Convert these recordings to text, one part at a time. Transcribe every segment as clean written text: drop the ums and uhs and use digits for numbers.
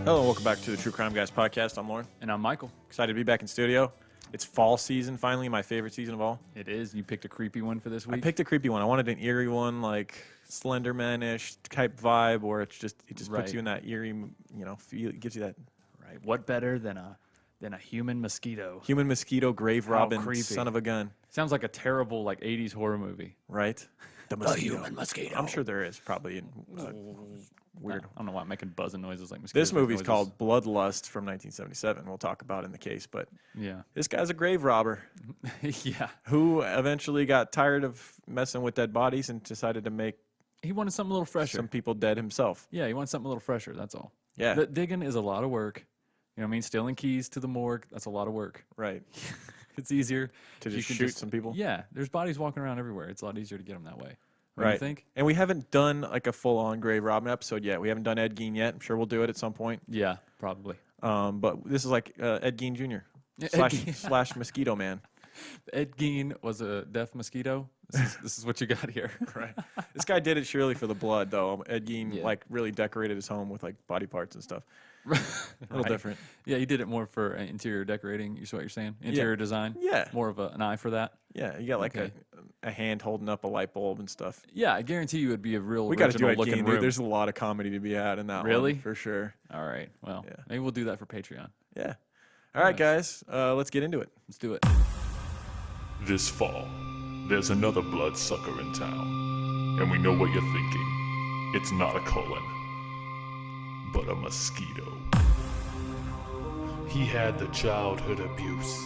Hello and welcome back to the True Crime Guys podcast. I'm Lauren. And I'm Michael. Excited to be back in studio. It's fall season, finally, my favorite season of all. It is. You picked a creepy one for this week? I picked a creepy one. I wanted an eerie one, like Slenderman-ish type vibe, where it just puts you in that eerie, feel. It gives you that. Right. What better than a human mosquito? Human mosquito, grave robbing, creepy. son of a gun. Sounds like a terrible 80s horror movie. Right? The human mosquito. I'm sure there is probably weird. I don't know why I'm making buzzing noises like mosquitoes. This movie's called Bloodlust from 1977. We'll talk about in the case, but yeah, this guy's a grave robber. Yeah. Who eventually got tired of messing with dead bodies and decided to make He wanted something a little fresher. some people dead himself. Yeah, he wanted something a little fresher, that's all. Yeah. But digging is a lot of work. You know what I mean? Stealing keys to the morgue, that's a lot of work. Right. It's easier. To You just can shoot some people? Yeah, there's bodies walking around everywhere. It's a lot easier to get them that way. What do Right. you think? And we haven't done like a full-on grave robbing episode yet. We haven't done Ed Gein yet. I'm sure we'll do it at some point. Yeah, probably. But this is like Ed Gein Jr. Ed Gein. slash Mosquito Man. Ed Gein was a deaf mosquito. This is what you got here. Right. This guy did it surely for the blood, though. Ed Gein Yeah. really decorated his home with like body parts and stuff. A little Right. different. Yeah, you did it more for interior decorating. You see what you're saying? Interior design. Yeah. More of an eye for that. Yeah. You got like Okay. a hand holding up a light bulb and stuff. Yeah, I guarantee you it'd be a real We got to do original Ed looking Gein, room. dude. There's a lot of comedy to be had in that Really? one, for sure. All right. Well, Yeah. maybe we'll do that for Patreon. Yeah. All right, Nice. guys. Let's get into it. Let's do it. This fall, there's another bloodsucker in town, and we know what you're thinking. It's not a colon, but a mosquito. He had the childhood abuse.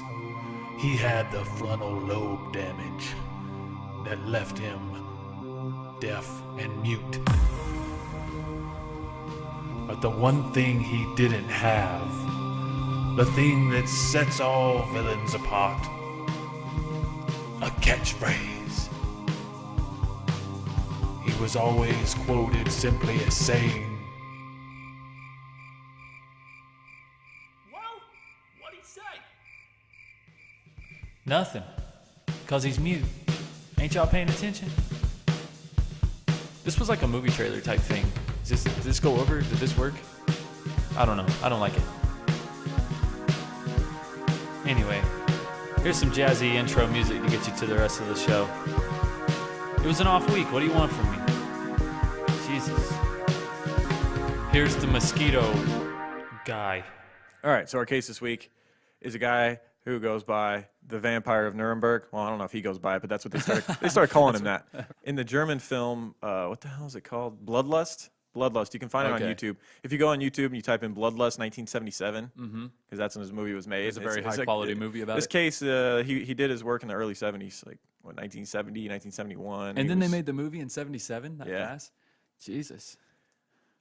He had the frontal lobe damage that left him deaf and mute. But the one thing he didn't have, the thing that sets all villains apart, a catchphrase. He was always quoted simply as saying, Well, what'd he say? Nothing. Because he's mute. Ain't y'all paying attention? This was like a movie trailer type thing. Did this go over? Did this work? I don't know. I don't like it. Anyway, here's some jazzy intro music to get you to the rest of the show. It was an off week. What do you want from me? Jesus. Here's the mosquito guy. All right, so our case this week is a guy who goes by the Vampire of Nuremberg. Well, I don't know if he goes by it, but that's what they started calling him that. In the German film, what the hell is it called? Bloodlust? Bloodlust. You can find it on Okay. YouTube. If you go on YouTube and you type in Bloodlust 1977, because that's when his movie was made. It's a very high-quality movie about this it. case, he did his work in the early 70s, like 1970, 1971. And then they made the movie in 77? That Yeah. fast? Jesus.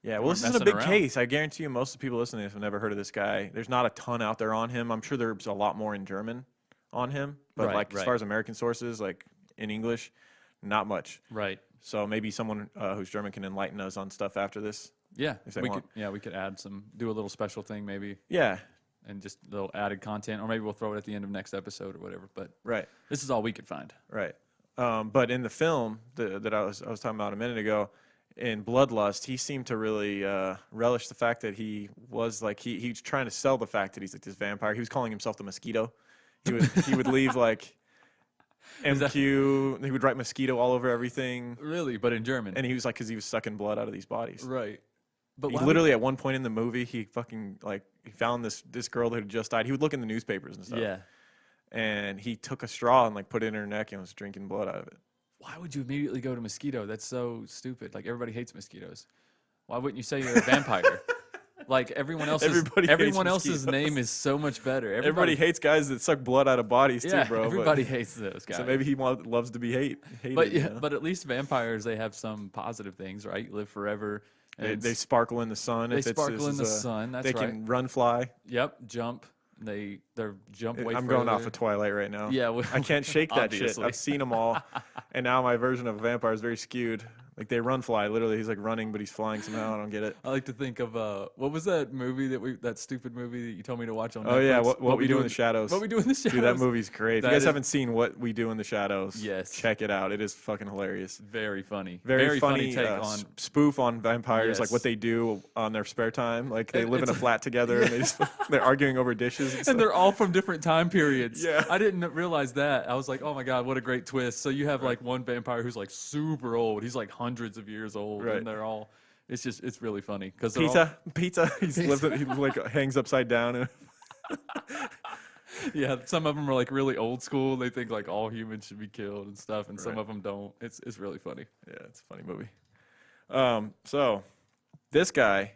Yeah, well, We're this isn't a messing big around. case. I guarantee you most of the people listening to this have never heard of this guy. There's not a ton out there on him. I'm sure there's a lot more in German on him. But Right, as right. far as American sources, like in English, not much. Right. So maybe someone who's German can enlighten us on stuff after this. Yeah. If they We want. could add do a little special thing maybe Yeah, and just a little added content, or maybe we'll throw it at the end of next episode or whatever. But right, this is all we could find. right. But in the film that I was talking about a minute ago, in Bloodlust, he seemed to really relish the fact that he was like he was trying to sell the fact that he's like this vampire. He was calling himself the Mosquito. He would leave like Is that- MQ. He would write mosquito all over everything, Really, but in German. and he was like because he was sucking blood out of these bodies. Right. But He why literally at one point in the movie, he fucking he found this girl that had just died. He would look in the newspapers and would, stuff. yeah. And he took a straw and like put it in her neck and was drinking blood out of it. Why would you immediately go to mosquito? That's so stupid. Like everybody hates mosquitoes. Why wouldn't you say you're a vampire? Like everyone else's Everybody hates everyone else's mosquitoes. name is so much better. Everybody hates guys that suck blood out of bodies yeah, too, bro. but- everybody hates those guys. So maybe he loves to be hated. but you yeah, know? but at least vampires, they have some positive things, right? You live forever. they It's- sparkle in the sun. they if it's, sparkle this in is the a- sun. That's They right. can run, fly. Yep, jump. They're jump way. I'm going off further. of Twilight right now. Yeah, well, I can't shake that shit. obviously. I've seen them all, and now my version of a vampire is very skewed. Like they run fly. Literally, he's like running, but he's flying somehow. I don't get it. I like to think of what was that movie that stupid movie that you told me to watch on Oh yeah, Netflix? what we do in the shadows. What we do in the shadows. Dude, that movie's great. If That you guys is- haven't seen What We Do in the Shadows, Yes. check it out. It is fucking hilarious. Very funny. Very funny take uh, on. spoof on vampires, like Yes. what they do on their spare time. Like they It- live in a it's- flat together and they're arguing over dishes. And And stuff. they're all from different time periods. Yeah. I didn't realize that. I was like, oh my God, what a great twist. So you have like one vampire who's like super old. He's like hundreds of years old. Right. And they're all, it's really funny. Because Pizza. He like hangs upside down. And yeah, some of them are like really old school. They think like all humans should be killed and stuff. And some Right. of them don't. It's really funny. yeah, it's a funny movie. So this guy,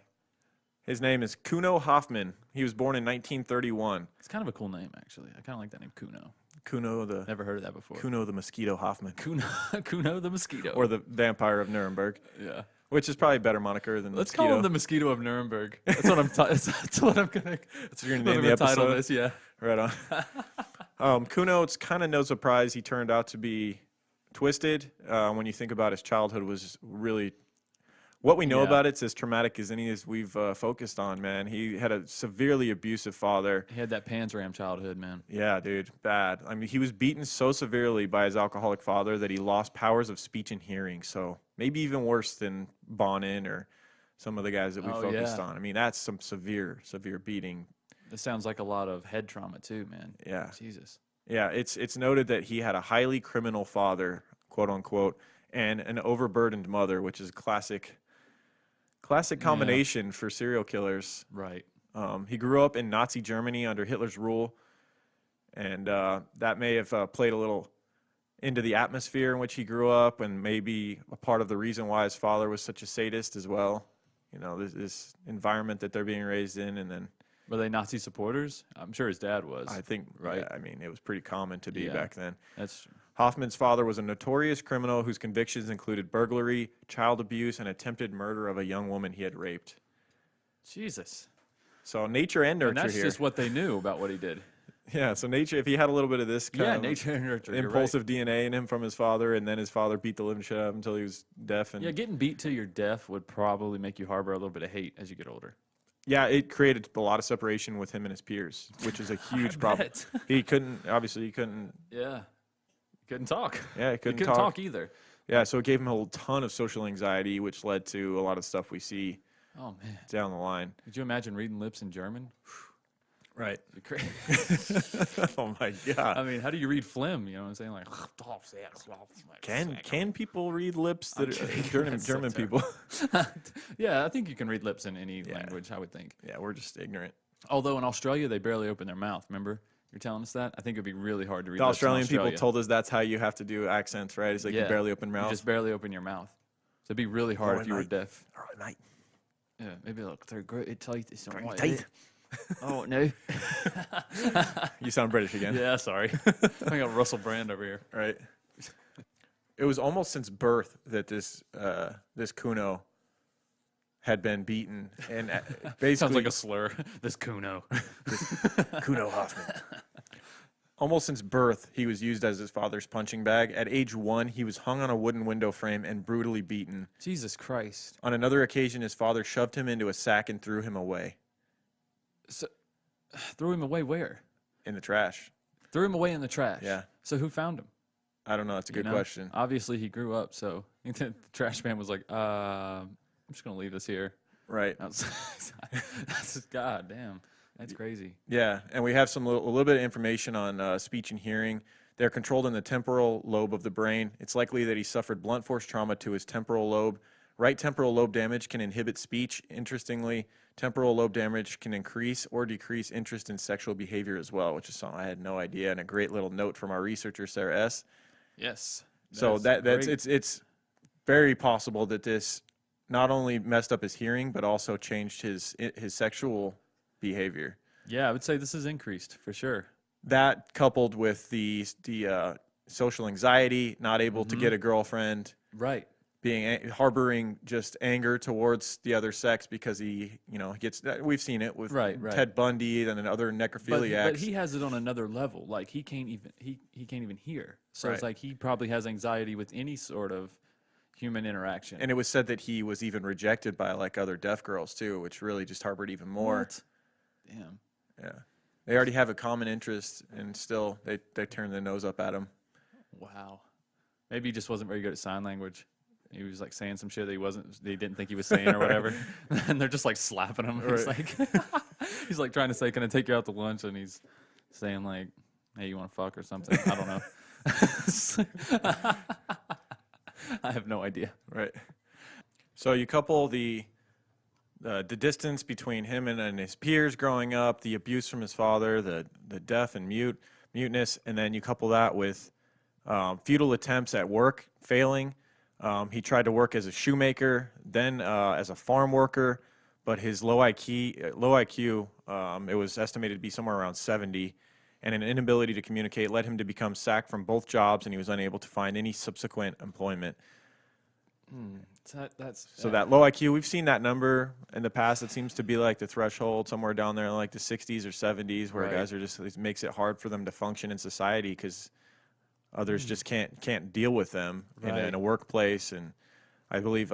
his name is Kuno Hoffman. He was born in 1931. It's kind of a cool name, actually. I kind of like that name, Kuno. Kuno Never heard of that before. the Mosquito Hoffman, Kuno the Mosquito. or the Vampire of Nuremberg, yeah. which is probably a better moniker than Let's Mosquito. call him the Mosquito of Nuremberg. That's what I'm. That's what I'm gonna. That's what you're I'm gonna name the title episode. this. Yeah. Right on. Kuno, it's kind of no surprise he turned out to be twisted. When you think about his childhood, was really what we know Yeah. about it's as traumatic as any as we've focused on. Man, he had a severely abusive father. He had that Panzram childhood, man. Yeah, dude, bad. I mean, he was beaten so severely by his alcoholic father that he lost powers of speech and hearing. So maybe even worse than Bonin or some of the guys that we Oh, focused yeah. on. I mean, that's some severe beating. This sounds like a lot of head trauma too, man. Yeah. Jesus. Yeah, it's noted that he had a highly criminal father, quote unquote, and an overburdened mother, which is a classic combination for serial killers. Right. He grew up in Nazi Germany under Hitler's rule, and that may have played a little into the atmosphere in which he grew up, and maybe a part of the reason why his father was such a sadist as well. You know, this environment that they're being raised in, and then Were they Nazi supporters? I'm sure his dad was. I think, Right. yeah, I mean, it was pretty common to be Yeah. back then. That's Hoffman's father was a notorious criminal whose convictions included burglary, child abuse, and attempted murder of a young woman he had raped. Jesus. So nature and nurture And that's here. just what they knew about what he did. Yeah, so nature, if he had a little bit of this kind Yeah, of nature and nurture. you're right. impulsive DNA in him from his father, and then his father beat the living shit out of him until he was deaf. And Yeah, getting beat till you're deaf would probably make you harbor a little bit of hate as you get older. yeah, it created a lot of separation with him and his peers, which is a huge problem. bet. He couldn't Yeah. Couldn't talk. Yeah, he He couldn't couldn't talk. talk either. Yeah, so it gave him a ton of social anxiety, which led to a lot of stuff we see Oh man. down the line. Could you imagine reading lips in German? Right. It'd be crazy. Oh my god. I mean, how do you read phlegm? You know what I'm saying? Like, Can people read lips that are kidding. German, That's so German terrible. people? yeah, I think you can read lips in any language, I would think. Yeah, we're just ignorant. Although in Australia, they barely open their mouth. Remember? You're telling us that? I think it'd be really hard to read The lips in Australian people Australia. told us that's how you have to do accents, right? It's like you barely open You mouth. just barely open your mouth. So it'd be really hard Oh, if you were mate. deaf. All right, mate. Yeah, maybe look, they're great teeth. It's Great not teeth. Oh, no. You sound British again. Yeah, sorry. I got Russell Brand over here. Right. It was almost since birth that this Kuno had been beaten, and basically Sounds like a slur. This Kuno. Kuno Hoffman. Almost since birth, he was used as his father's punching bag. At age 1, he was hung on a wooden window frame and brutally beaten. Jesus Christ. On another occasion, his father shoved him into a sack and threw him away So, threw him away where? in the trash. Threw him away in the trash. Yeah. So who found him? I don't know. That's a good You know? question. Obviously, he grew up, so the trash man was like, I'm just going to leave this here. Right. That's just, God damn. That's crazy. Yeah, and we have a little bit of information on speech and hearing. They're controlled in the temporal lobe of the brain. It's likely that he suffered blunt force trauma to his temporal lobe. Right temporal lobe damage can inhibit speech. Interestingly, temporal lobe damage can increase or decrease interest in sexual behavior as well, which is something I had no idea, and a great little note from our researcher, Sarah S. Yes. So that's great. it's very possible that this not only messed up his hearing, but also changed his sexual behavior. Yeah, I would say this is increased for sure. That coupled with the social anxiety, not able to get a girlfriend, Right. harboring just anger towards the other sex because he gets. We've seen it with Right. Ted Bundy and other necrophiliacs. But he has it on another level. Like he can't even hear. So it's Right. like he probably has anxiety with any sort of human interaction. And it was said that he was even rejected by like other deaf girls too, which really just harbored even more. What? Damn. Yeah. They already have a common interest, and still they turn their nose up at him. Wow. Maybe he just wasn't very good at sign language. He was like saying some shit that they didn't think he was saying or whatever. And they're just like slapping him. He's like, he's like trying to say, "Can I take you out to lunch?" And he's saying like, "Hey, you want to fuck or something?" I don't know. I have no idea. Right. So you couple the distance between him and his peers growing up, the abuse from his father, the deaf and muteness, and then you couple that with futile attempts at work failing. He tried to work as a shoemaker, then as a farm worker, but his low IQ, it was estimated to be somewhere around 70, and an inability to communicate led him to become sacked from both jobs, and he was unable to find any subsequent employment. So that low IQ, we've seen that number in the past. It seems to be like the threshold somewhere down there in like the 60s or 70s, where guys are just, it makes it hard for them to function in society because others just can't deal with them in a workplace. And I believe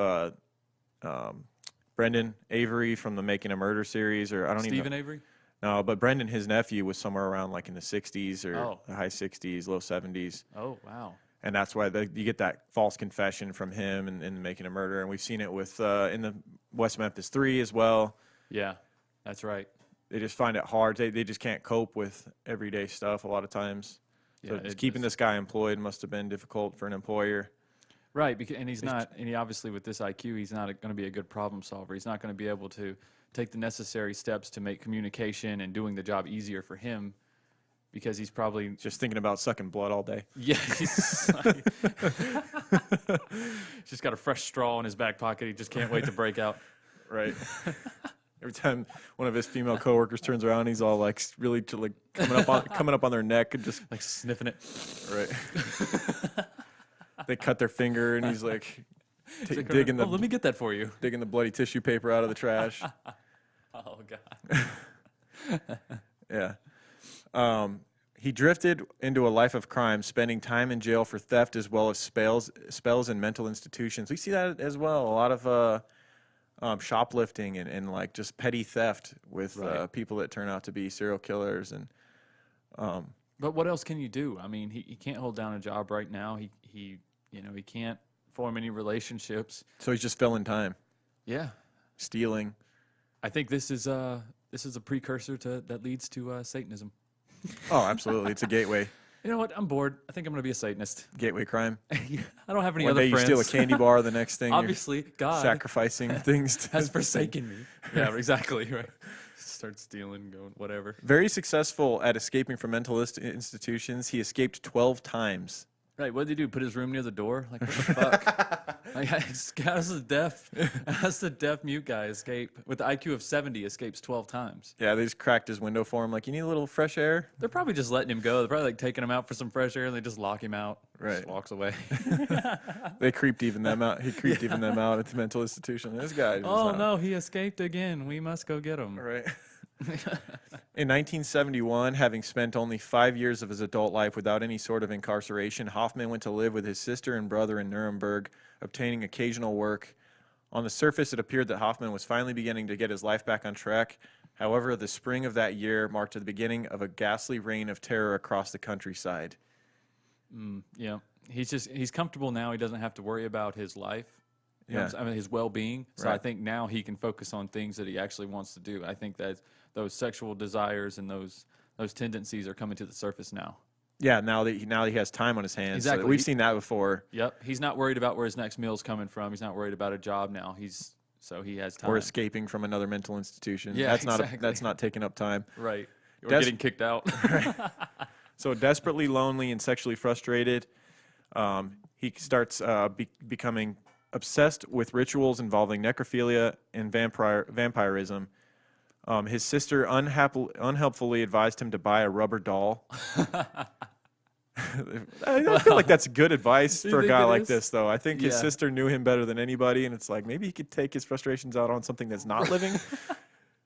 Brendan Avery from the Making a Murder series, or I don't even know. Stephen Avery? No, but Brendan, his nephew, was somewhere around like in the 60s or the high 60s, low 70s. Oh, wow. And that's why you get that false confession from him in Making a Murder. And we've seen it with in the West Memphis 3 as well. Yeah, that's right. They just find it hard. They just can't cope with everyday stuff a lot of times. So Yeah, keeping this guy employed must have been difficult for an employer. Right, and he obviously with this IQ, he's not going to be a good problem solver. He's not going to be able to take the necessary steps to make communication and doing the job easier for him, because he's probably Just thinking about sucking blood all day. he's just got a fresh straw in his back pocket. He just can't wait to break out. Right. Every time one of his female coworkers turns around, he's all like really like coming up on their neck and just Like sniffing it. right. They cut their finger and he's like Like, digging let me get that for you. digging the bloody tissue paper out of the trash. Oh God. Yeah. He drifted into a life of crime, spending time in jail for theft as well as spells in mental institutions. We see that as well. A lot of shoplifting and like just petty theft with people that turn out to be serial killers. And But what else can you do? I mean, he can't hold down a job right now. He can't form any relationships. so he's just filling time, Yeah. stealing. I think this is a precursor that leads to Satanism. Oh, absolutely. It's a gateway You know what? I'm bored. I think I'm going to be a Satanist. crime. I don't have any One other day you friends. steal a candy bar, the next thing Obviously, you're God sacrificing things to has forsaken me. Yeah, exactly. Right. Start stealing, going whatever. Very successful at escaping from mental institutions. He escaped 12 times. Right. What did he do? Put his room near the door? Like what the fuck? Like, how's the deaf mute guy escape with the IQ of 70? Escapes 12 times. Yeah, they just cracked his window for him. Like, you need a little fresh air? They're probably just letting him go. They're probably like taking him out for some fresh air, and they just lock him out. Right. Just walks away. They creeped even them out. He creeped even them out at the mental institution. This guy. Oh no, he escaped again. We must go get him. Right. In 1971, having spent only 5 years of his adult life without any sort of incarceration, Hoffman went to live with his sister and brother in Nuremberg, obtaining occasional work. On the surface, it appeared that Hoffman was finally beginning to get his life back on track. However, the spring of that year marked the beginning of a ghastly reign of terror across the countryside. Yeah, he's comfortable now. He doesn't have to worry about his life. You know what I'm saying? I mean, his well-being. So I Right. think now he can focus on things that he actually wants to do. I think that those sexual desires and those tendencies are coming to the surface now. Yeah, now that he has time on his hands. So Exactly. we've seen that before. Yep. He's not worried about where his next meal's coming from. He's not worried about a job now. So he has time. Or escaping from another mental institution. Yeah, exactly. That's not taking up time. Right. Or Des- getting kicked out. So desperately lonely and sexually frustrated, he starts becoming obsessed with rituals involving necrophilia and vampirism. His sister unhelpfully advised him to buy a rubber doll. I feel like that's good advice You for a think guy it like is? this, though. I think his Yeah. sister knew him better than anybody, and it's like maybe he could take his frustrations out on something that's not living.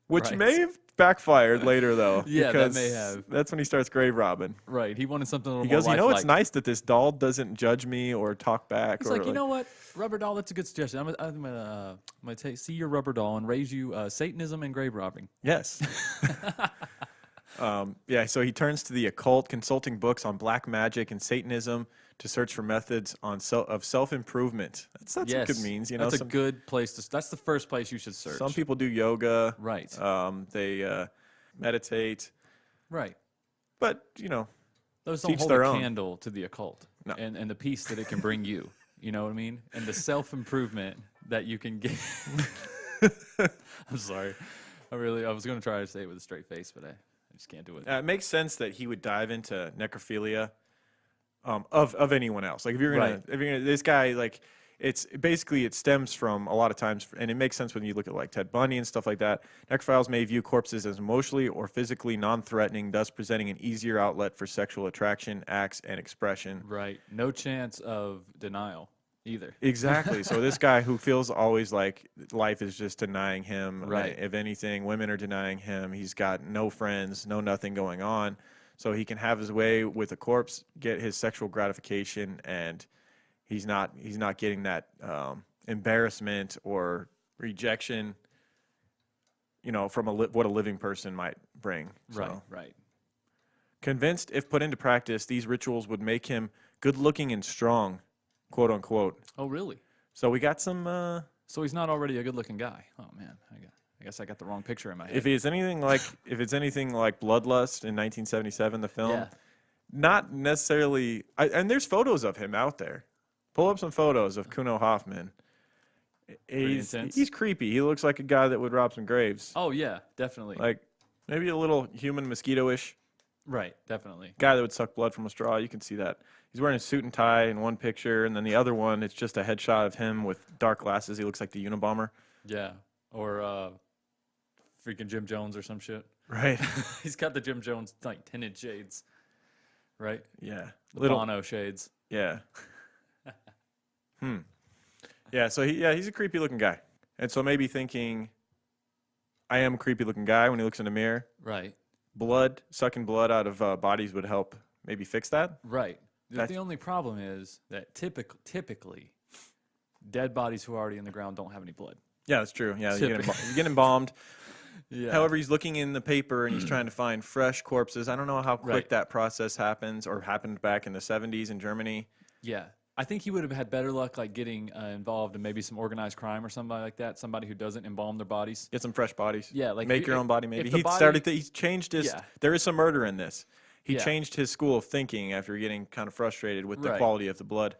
which Right. may have backfired later, though. Yeah, that because may have. That's when he starts grave robbing. Right. He wanted something a little He more goes, you know, it's lifelike. nice that this doll doesn't judge me or talk back. He's or like, you know what, rubber doll, that's a good suggestion. I'm gonna see your rubber doll and raise you Satanism and grave robbing. Yes. Yeah, so he turns to the occult, consulting books on black magic and Satanism to search for methods of self-improvement. That's Yes, what good means, you know. that's a good place to. That's the first place you should search. Some people do yoga. Right. They meditate. Right. But, you know, Those don't teach hold their a own. candle to the occult No. and the peace that it can bring you. You know what I mean? And the self-improvement that you can get. I'm sorry. I was going to try to say it with a straight face, but I just can't do it. it makes sense that he would dive into necrophilia of anyone else. Like if you're gonna, Right. this guy, like it's basically it stems from a lot of times, and it makes sense when you look at like Ted Bundy and stuff like that. Necrophiles may view corpses as emotionally or physically non-threatening, thus presenting an easier outlet for sexual attraction, acts, and expression. Right. No chance of denial either. Exactly. So this guy who feels always like life is just denying him. Right. If anything, women are denying him. He's got no friends, no nothing going on. So he can have his way with a corpse, get his sexual gratification, and he's not getting that embarrassment or rejection, you know, from what a living person might bring. Right. So, Right. convinced if put into practice, these rituals would make him good looking and strong, quote unquote. Oh, really? So we got some. So he's not already a good-looking guy. Oh man, I guess I got the wrong picture in my head. If it's anything like Bloodlust in 1977, the film, Yeah. not necessarily. And there's photos of him out there. Pull up some photos of Kuno Hoffman. intense. He's creepy. He looks like a guy that would rob some graves. Oh yeah, definitely. Like maybe a little human mosquito-ish Right, definitely. guy that would suck blood from a straw. You can see that. He's wearing a suit and tie in one picture, and then the other one, it's just a headshot of him with dark glasses. He looks like the Unabomber. Yeah. Or freaking Jim Jones or some shit. Right. He's got the Jim Jones like tinted shades. Right? Yeah. The Bono shades. Yeah. Yeah, so he's a creepy looking guy. And so maybe thinking, I am a creepy looking guy when he looks in the mirror. Right. Sucking blood out of bodies would help maybe fix that. Right. That's- The only problem is that typically dead bodies who are already in the ground don't have any blood. Yeah, that's true. Yeah, you get embalmed. Yeah. However, he's looking in the paper and he's trying to find fresh corpses. I don't know how quick Right. that process happens or happened back in the 70s in Germany. Yeah. I think he would have had better luck like getting involved in maybe some organized crime or somebody like that, somebody who doesn't embalm their bodies. Get some fresh bodies. Yeah, like make if- your own body if maybe. the He body- he changed his Yeah. there is some murder in this. He Yeah. changed his school of thinking after getting kind of frustrated with the Right. quality of the blood.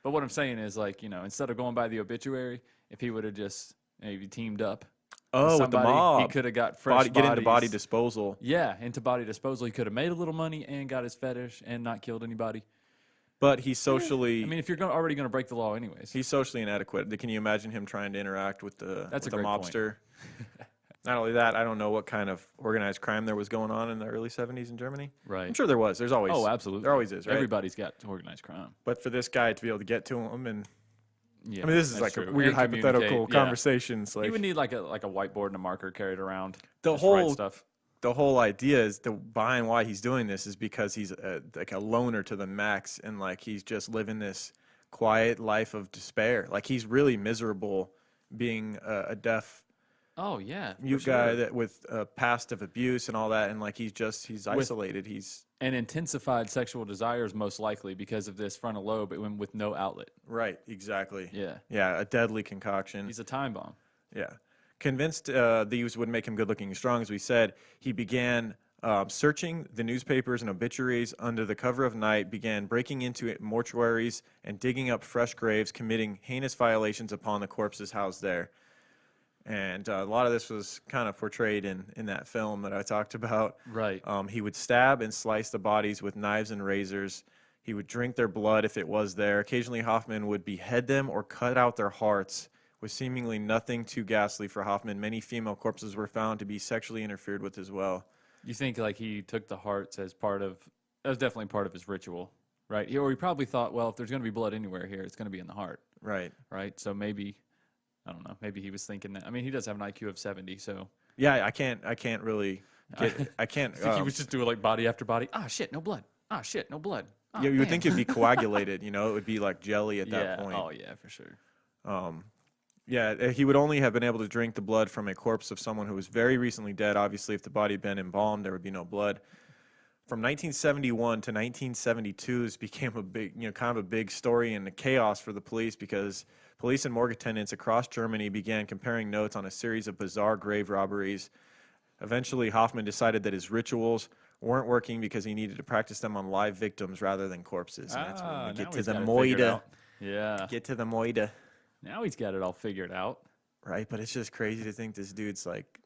But what I'm saying is like, instead of going by the obituary, if he would have just maybe teamed up Oh, with the mob. he could have got fresh get into body bodies. disposal. Yeah, into body disposal. He could have made a little money and got his fetish and not killed anybody. But he's socially I mean, if you're already going to break the law anyways. he's socially inadequate. Can you imagine him trying to interact with the That's with a the great point. mobster? Not only that, I don't know what kind of organized crime there was going on in the early 70s in Germany. Right. I'm sure there was. There's always. Oh, absolutely. There always is, right? Everybody's got organized crime. But for this guy to be able to get to him, and Yeah, I mean, this is that's like true. a weird And hypothetical communicate, yeah. conversations. Like You would need like a whiteboard and a marker carried around. The just to write whole- stuff. the whole idea is behind why he's doing this is because he's like a loner to the max, and like he's just living this quiet life of despair. Like he's really miserable being a deaf Oh yeah, for mute guy sure. that with a past of abuse and all that, and like he's isolated. And intensified sexual desires most likely because of this frontal lobe with no outlet. Right, exactly. Yeah. Yeah, a deadly concoction. He's a time bomb. Yeah. Convinced these would make him good looking and strong, as we said, he began searching the newspapers and obituaries under the cover of night, began breaking into mortuaries and digging up fresh graves, committing heinous violations upon the corpses housed there. And a lot of this was kind of portrayed in that film that I talked about. Right. He would stab and slice the bodies with knives and razors. He would drink their blood if it was there. Occasionally, Hoffman would behead them or cut out their hearts. With seemingly nothing too ghastly for Hoffman, many female corpses were found to be sexually interfered with as well. You think like he took the hearts as that was definitely part of his ritual, right? Or he probably thought, well, if there's going to be blood anywhere here, it's going to be in the heart, Right. right? So maybe I don't know. Maybe he was thinking that. I mean, he does have an IQ of 70, so Yeah, I can't really get. I can't. I think he was just doing like body after body. Ah, shit, no blood. Ah, shit, no blood. Ah, you would damn. think it'd be coagulated. You know, it would be like jelly at that point. Oh yeah, for sure. Yeah, he would only have been able to drink the blood from a corpse of someone who was very recently dead. Obviously, if the body had been embalmed, there would be no blood. From 1971 to 1972, this became a big, kind of a big story and a chaos for the police because police and morgue attendants across Germany began comparing notes on a series of bizarre grave robberies. Eventually, Hoffman decided that his rituals weren't working because he needed to practice them on live victims rather than corpses. And that's when we get to the moida. Yeah. Get to the moida. Now he's got it all figured out. Right, but it's just crazy to think this dude's like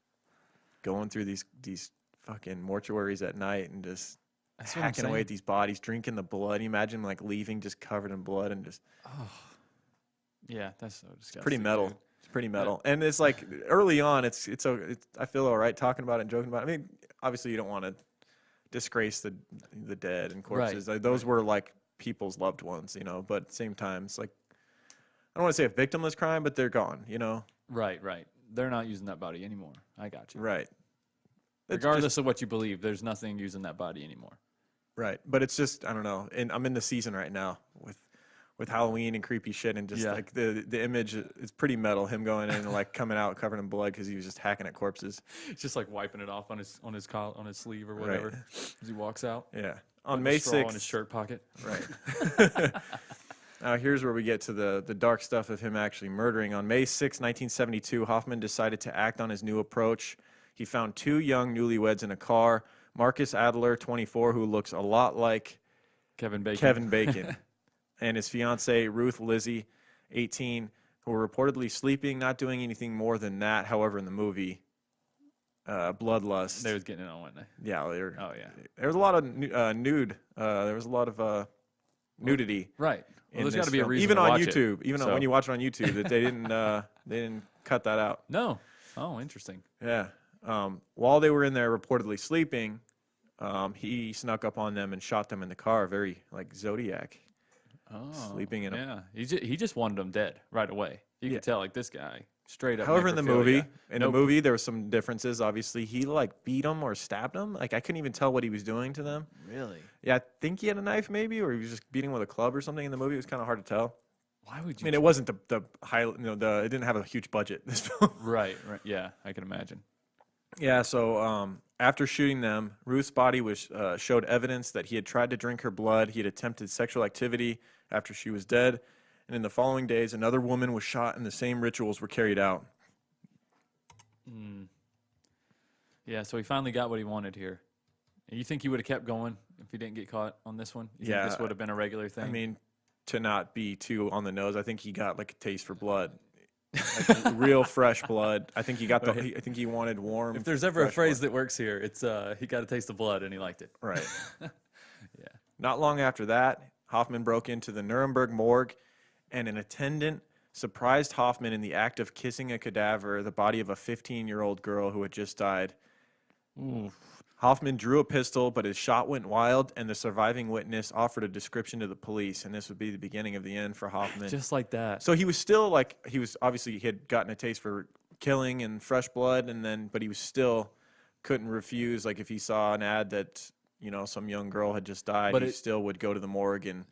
going through these fucking mortuaries at night and just That's what I'm hacking away saying. at these bodies, drinking the blood. You imagine him like leaving just covered in blood and just Yeah, that's so disgusting. pretty metal. dude. It's pretty metal. And it's like early on, it's I feel all right talking about it and joking about it. I mean, obviously you don't want to disgrace the dead and corpses. Right, Like, those were like people's loved ones, but at the same time, it's like I don't want to say a victimless crime, but they're gone, Right. They're not using that body anymore. I got you. Right. It's Regardless of what you believe, there's nothing using that body anymore. Right, but it's just I don't know, and I'm in the season right now with Halloween and creepy shit, and just Yeah. like the image is pretty metal. Him going in and like coming out covered in blood because he was just hacking at corpses. It's just like wiping it off on his sleeve or whatever as he walks out. Yeah, on Putting May a straw in his 6th. shirt pocket. Right. Now here's where we get to the dark stuff of him actually murdering. On May 6, 1972, Hoffman decided to act on his new approach. He found two young newlyweds in a car. Marcus Adler, 24, who looks a lot like Kevin Bacon, and his fiancee, Ruth Lizzie, 18, who were reportedly sleeping, not doing anything more than that. However, in the movie, Bloodlust, They was getting it on, wasn't they? yeah, Oh yeah. there was a lot of nude. There was a lot of nudity. Right. Well, in there's got this to be a film. reason even to on watch it. YouTube, even So- when you watch it on YouTube, that they didn't cut that out. No. Oh, interesting. Yeah. While they were in there reportedly sleeping, he snuck up on them and shot them in the car, very like Zodiac. Oh. Sleeping in a- Yeah. He just wanted them dead right away. You Yeah. could tell like this guy straight up. However, in the necrophilia. movie, there were some differences. Obviously, he like beat them or stabbed them. Like I couldn't even tell what he was doing to them. Really? Yeah, I think he had a knife maybe, or he was just beating with a club or something. In the movie, it was kind of hard to tell. Why would I you? mean, it wasn't the high, it didn't have a huge budget. This film. Right. Yeah, I can imagine. Yeah, so after shooting them, Ruth's body was showed evidence that he had tried to drink her blood. He had attempted sexual activity after she was dead. And in the following days, another woman was shot and the same rituals were carried out. Yeah, so he finally got what he wanted here. And you think he would have kept going if he didn't get caught on this one? You Yeah, think this would have been a regular thing? I mean, to not be too on the nose, I think he got like a taste for blood. Like, real fresh blood. I think he got I think he wanted warm. if there's ever a fresh phrase blood. that works here, it's he got a taste of blood and he liked it. Right. Yeah. Not long after that, Hoffman broke into the Nuremberg morgue, and an attendant surprised Hoffman in the act of kissing a cadaver, the body of a 15-year-old girl who had just died. Hoffman drew a pistol, but his shot went wild, and the surviving witness offered a description to the police, and this would be the beginning of the end for Hoffman. Just like that. So he was still like, he had gotten a taste for killing and fresh blood, but he was still couldn't refuse, like if he saw an ad that, some young girl had just died, But he it- still would go to the morgue, and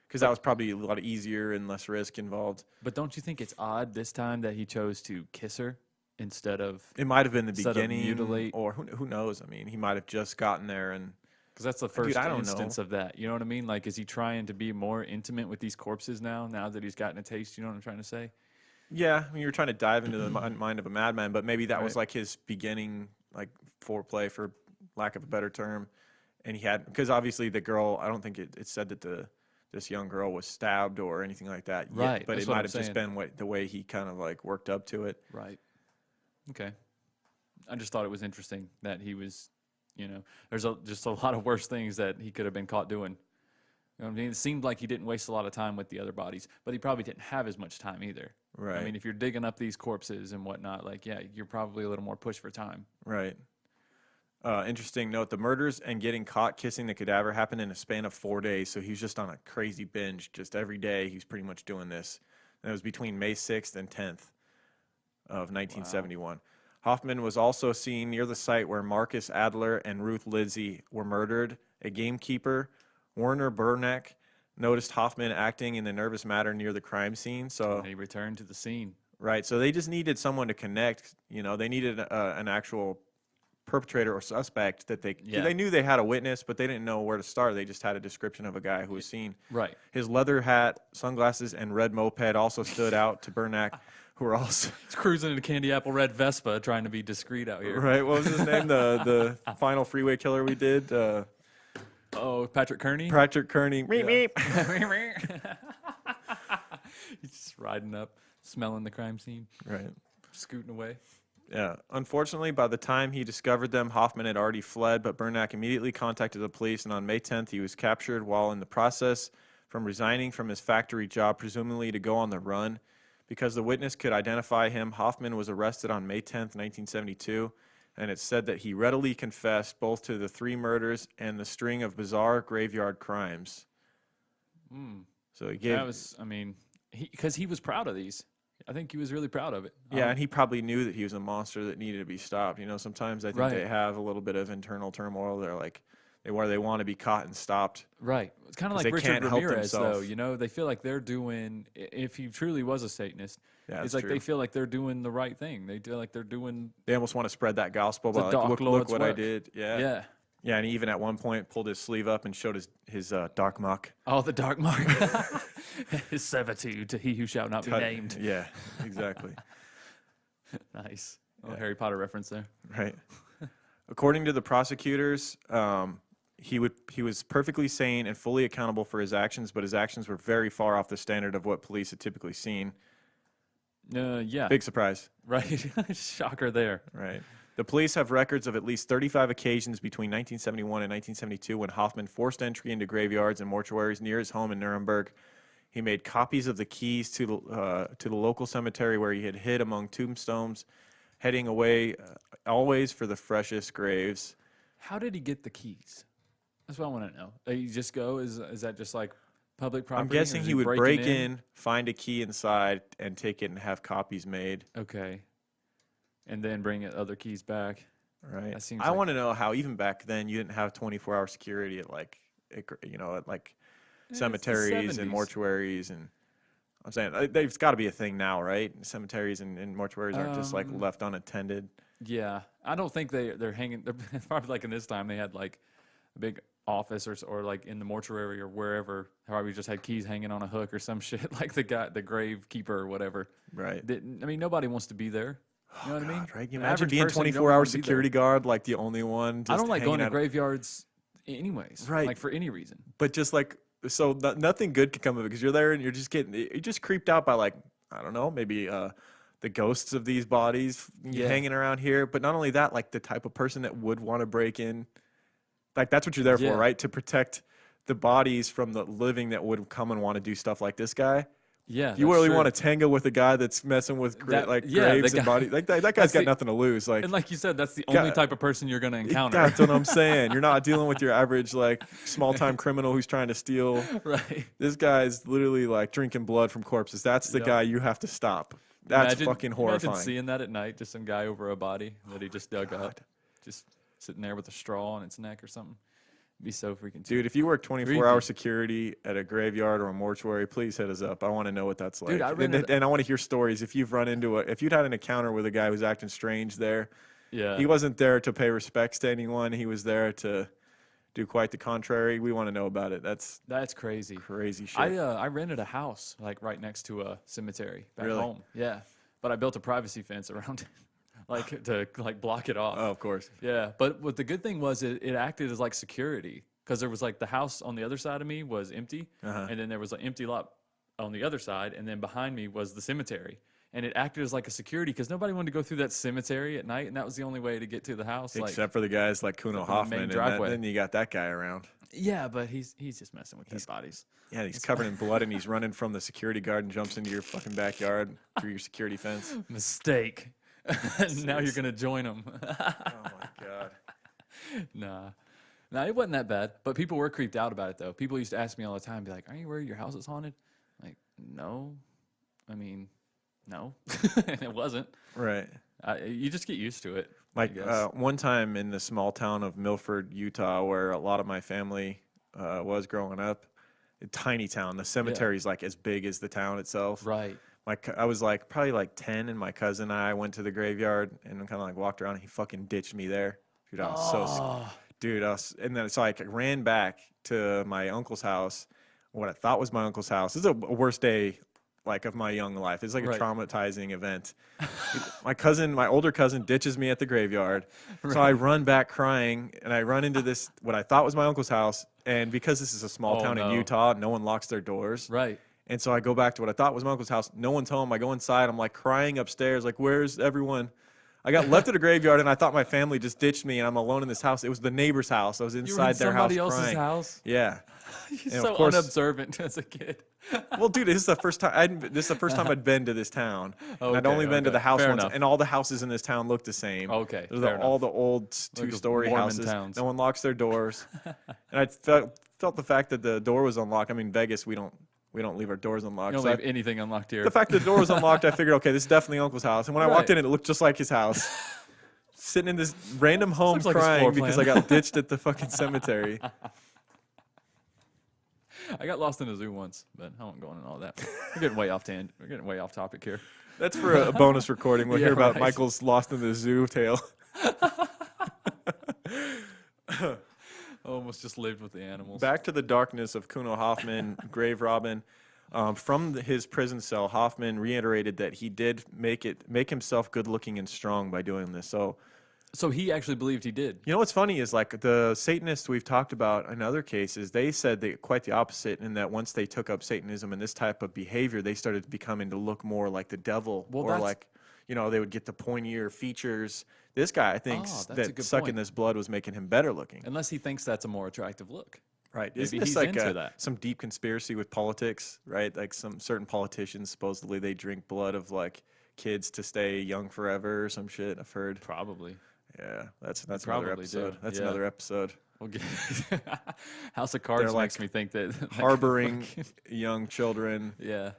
because that was probably a lot easier and less risk involved. But don't you think it's odd this time that he chose to kiss her instead of It might have been the Instead of beginning, mutilate. or who knows? I mean, he might have just gotten there, and because that's the first I don't instance know. of that. You know what I mean? Like, is he trying to be more intimate with these corpses now that he's gotten a taste? You know what I'm trying to say? yeah, I mean, you're trying to dive into the mind of a madman, but maybe that was Right. like his beginning, like foreplay, for lack of a better term. And he had, because obviously the girl, I don't think it said that this young girl was stabbed or anything like that. Yet, Right, but that's it what might I'm have just saying. been the way he kind of like worked up to it. Right. Okay. I just thought it was interesting that he was, there's just a lot of worse things that he could have been caught doing. You know what I mean? It seemed like he didn't waste a lot of time with the other bodies, but he probably didn't have as much time either. Right. I mean, if you're digging up these corpses and whatnot, like, yeah, you're probably a little more pushed for time. Right. Interesting note, the murders and getting caught kissing the cadaver happened in a span of 4 days, so he was just on a crazy binge. Just every day he was pretty much doing this. And it was between May 6th and 10th. of 1971. Hoffman was also seen near the site where Marcus Adler and Ruth Lidzy were murdered. A gamekeeper, Werner Bernack, noticed Hoffman acting in a nervous manner near the crime scene. So And he returned to the scene. right, so they just needed someone to connect. They needed an actual perpetrator or suspect that they knew they had a witness, but they didn't know where to start. They just had a description of a guy who was seen. Right. His leather hat, sunglasses, and red moped also stood out to Bernack, who were also He's cruising in a candy apple red Vespa, trying to be discreet out here. right. What was his name? The final freeway killer we did. Oh, Patrick Kearney. Patrick Kearney. Meep, meep. He's just riding up, smelling the crime scene, Right. scooting away. Yeah. Unfortunately, by the time he discovered them, Hoffman had already fled, but Bernack immediately contacted the police, and on May 10th, he was captured while in the process from resigning from his factory job, presumably to go on the run. Because the witness could identify him, Hoffman was arrested on May 10th, 1972, and it's said that he readily confessed both to the 3 murders and the string of bizarre graveyard crimes. So he gave... That was, I mean, because he was proud of these. I think he was really proud of it. Yeah, and he probably knew that he was a monster that needed to be stopped. Sometimes I think Right. they have a little bit of internal turmoil. They're like, where they want to be caught and stopped. Right. It's kind of 'Cause like they Richard can't help Ramirez, though. themselves. They feel like they're doing, if he truly was a Satanist, Yeah, it's that's like true. they feel like they're doing the right thing. They feel like they're doing, They almost want to spread that gospel The by like, Dark look Lord's what I work. did. Yeah. yeah. Yeah, and he even at one point pulled his sleeve up and showed his dark muck. Oh, the dark mark. His servitude to he who shall not be named. Yeah, exactly. Nice. Oh, Harry Potter reference there. Right. According to the prosecutors, he was perfectly sane and fully accountable for his actions, but his actions were very far off the standard of what police had typically seen. Yeah. Big surprise. Right. Shocker there. Right. The police have records of at least 35 occasions between 1971 and 1972 when Hoffman forced entry into graveyards and mortuaries near his home in Nuremberg. He made copies of the keys to the local cemetery where he had hid among tombstones, heading away always for the freshest graves. How did he get the keys? That's what I want to know. You just go? Is that just like public property? I'm or guessing is he would breaking break in, find a key inside, and take it and have copies made. Okay. And then bring other keys back. Right. That seems I like- want to know how even back then you didn't have 24-hour security at cemeteries and 70s. mortuaries, and I'm saying there's got to be a thing now, right? Cemeteries and mortuaries aren't just like left unattended. Yeah. I don't think they're hanging. They're probably like in this time they had like a big office or like in the mortuary or wherever. Probably just had keys hanging on a hook or some shit like the grave keeper or whatever. Right. Nobody wants to be there. You know what I mean? God, right? Can you An imagine average being person, you don't 24-hour wanna be there. security guard, like the only one? I don't like going to out. graveyards anyways. Right. Like for any reason. But just like, so nothing good could come of it because you're there and you're just creeped out by like, I don't know, maybe the ghosts of these bodies hanging around here. But not only that, like the type of person that would want to break in, like that's what you're there Yeah. for, right? To protect the bodies from the living that would come and want to do stuff like this guy. Yeah. You that's really true. want to tangle with a guy that's messing with Yeah, graves the and guy- bodies. Like that guy's That's got the- nothing to lose. Like And like you said, that's the only God. type of person you're going to encounter. that's what I'm saying. You're not dealing with your average like small time criminal who's trying to steal. Right. This guy's literally like drinking blood from corpses. That's the Yep. guy you have to stop. That's fucking horrifying. Imagine seeing that at night, just some guy over a body that he just dug up, just sitting there with a straw on its neck or something. It'd be so freaking Dude, if you work 24-hour Creepy. security at a graveyard or a mortuary, please hit us up. I want to know what that's like. Dude, I and, rented- and I want to hear stories. If you've run into if you'd had an encounter with a guy who's acting strange there, Yeah. he wasn't there to pay respects to anyone. He was there to do quite the contrary. We want to know about it. That's That's crazy. crazy shit. I rented a house like right next to a cemetery back Really? home. Yeah. But I built a privacy fence around it, like to like block it off. Oh, of course. Yeah, but what the good thing was it acted as like security because there was like the house on the other side of me was empty, and then there was an empty lot on the other side, and then behind me was the cemetery, and it acted as like a security because nobody wanted to go through that cemetery at night, and that was the only way to get to the house. Except for the guys like Kuno except for the main Hoffman, and driveway. then you got that guy around. Yeah, but he's just messing with dead bodies. Yeah, he's covered in blood and he's running from the security guard and jumps into your fucking backyard through your security fence. Mistake. Now you're gonna join them. Oh my god. Nah, it wasn't that bad. But people were creeped out about it though. People used to ask me all the time, be like, "Are you worried your house is haunted?" Like, no. I mean, No, it wasn't. Right. You just get used to it. Like I guess. one time in the small town of Milford, Utah, where a lot of my family was growing up, a tiny town. The cemetery's like as big as the town itself. Right. I was like probably like 10, and my cousin and I went to the graveyard and kind of like walked around. And he fucking ditched me there, dude. I was so scared. Dude. And then so I ran back to my uncle's house. What I thought was my uncle's house. This is a worst day like of my young life. It's like a traumatizing event. My older cousin ditches me at the graveyard. So I run back crying, and I run into this, what I thought was my uncle's house. And because this is a small town in Utah, no one locks their doors. Right. And so I go back to what I thought was my uncle's house. No one's home. I go inside. I'm like crying upstairs, like, where's everyone? I got left at a graveyard, and I thought my family just ditched me, and I'm alone in this house. It was the neighbor's house. I was inside their house somebody else's crying. house? Yeah. You're so unobservant as a kid. Well, dude, this is the first time. This is the first time I'd been to this town. And I'd only been to the house Fair once, enough. and all the houses in this town look the same. Okay, All the old two-story Mormon houses. towns. No one locks their doors. And I felt the fact that the door was unlocked. I mean, Vegas, we don't leave our doors unlocked. You don't leave anything unlocked here. The fact that the door was unlocked, I figured, okay, this is definitely Uncle's house. And when I walked in, it looked just like his house. Sitting in this random home Looks like his crying floor because plan. I got ditched at the fucking cemetery. I got lost in a zoo once, but I won't go into all that. We're getting way off topight here. That's for a bonus recording. We'll Yeah, hear about right. Michael's lost in the zoo tale. Almost just lived with the animals. Back to the darkness of Kuno Hoffman, Grave Robin. From his prison cell, Hoffman reiterated that he did make himself good looking and strong by doing this. So he actually believed he did. You know what's funny is like the Satanists we've talked about in other cases, they said quite the opposite, in that once they took up Satanism and this type of behavior, they started becoming to look more like the devil, or like, they would get the pointier features. This guy, I think, that sucking this blood was making him better looking. Unless he thinks that's a more attractive look. Right. Maybe Isn't this he's like into that. some deep conspiracy with politics, right? Like some certain politicians, supposedly they drink blood of like kids to stay young forever or some shit, I've heard. Probably. Yeah, that's another probably episode. do. That's Yeah. another episode. We'll get House of Cards like makes me think that Harboring young children, Yeah.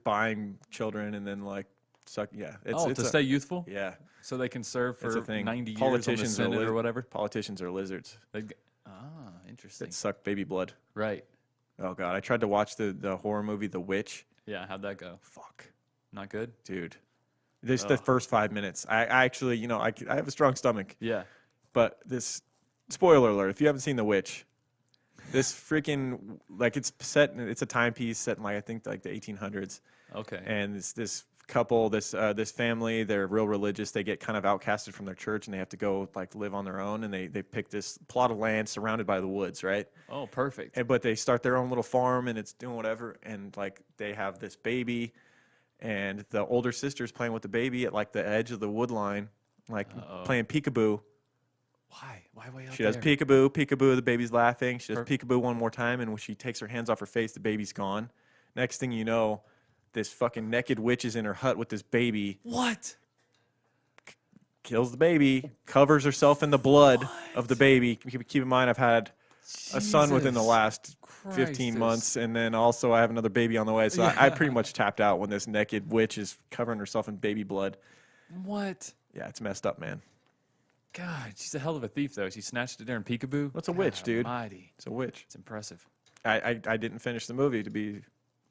buying children, and then like suck. Yeah, to stay youthful, Yeah, so they can serve it's a for thing. 90 years Politicians on the Senate are or whatever. Politicians are lizards Interesting. that suck baby blood. Right. Oh god, I tried to watch the horror movie The Witch. Yeah. How'd that go? Fuck, Not good. dude. This the first 5 minutes. I actually, I have a strong stomach. Yeah. But this, spoiler alert, if you haven't seen The Witch, this freaking, like it's a timepiece set in like, I think like the 1800s. Okay. And this couple, this family, they're real religious. They get kind of outcasted from their church, and they have to go like live on their own. And they pick this plot of land surrounded by the woods, right? Oh, perfect. But they start their own little farm, and it's doing whatever. And like they have this baby, and the older sister's playing with the baby at like the edge of the wood line, like playing peekaboo. Why? Why way out She does there? peekaboo, peekaboo, the baby's laughing. She does peekaboo one more time, and when she takes her hands off her face, the baby's gone. Next thing you know, this fucking naked witch is in her hut with this baby, What? kills the baby, covers herself in the blood of the baby. Keep in mind, I've had a son within the Jesus last 15 Christus. months, and then also I have another baby on the way. So I pretty much tapped out when this naked witch is covering herself in baby blood. What? Yeah, it's messed up, man. God, she's a hell of a thief, though. She snatched it there in peekaboo. What's a witch, dude? Mighty. It's a witch. It's impressive. I didn't finish the movie, to be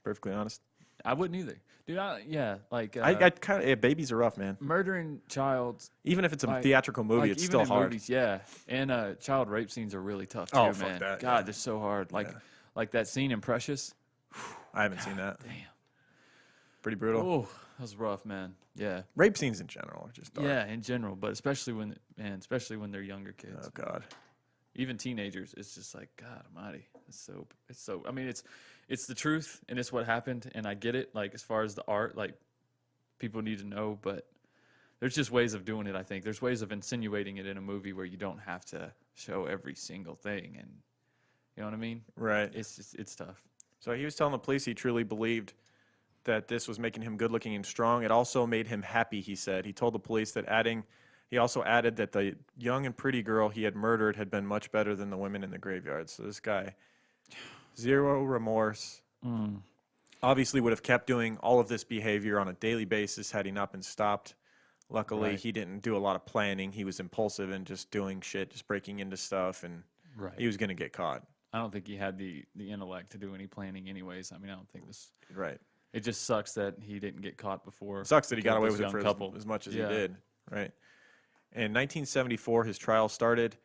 perfectly honest. I wouldn't either, dude. I kind of babies are rough, man. Murdering child, Even if it's a like- theatrical movie, like it's even still in hard. movies, yeah. And child rape scenes are really tough too, Oh, man. fuck that, God, yeah. they're so hard. Like that scene in Precious. I haven't seen that. Damn. Pretty brutal. Oh, that was rough, man. Yeah. Rape scenes in general are just dark. Yeah, in general, but especially when they're younger kids. Oh god. Even teenagers, it's just like, God Almighty. It's so. I mean, it's the truth, and it's what happened, and I get it. Like as far as the art, like people need to know, but there's just ways of doing it. I think there's ways of insinuating it in a movie where you don't have to show every single thing, and you know what I mean. Right. It's tough. So he was telling the police he truly believed that this was making him good looking and strong. It also made him happy, he said. He told the police that he also added that the young and pretty girl he had murdered had been much better than the women in the graveyard. So this guy, zero remorse. obviously would have kept doing all of this behavior on a daily basis had he not been stopped. Luckily, Right. he didn't do a lot of planning. He was impulsive and just doing shit, just breaking into stuff, and Right. he was going to get caught. I don't think he had the intellect to do any planning anyways. I mean, I don't think this. Right. It just sucks that he didn't get caught before. Sucks that he got killed away this with it young for couple. as much as Yeah. he did. Right. In 1974, his trial started,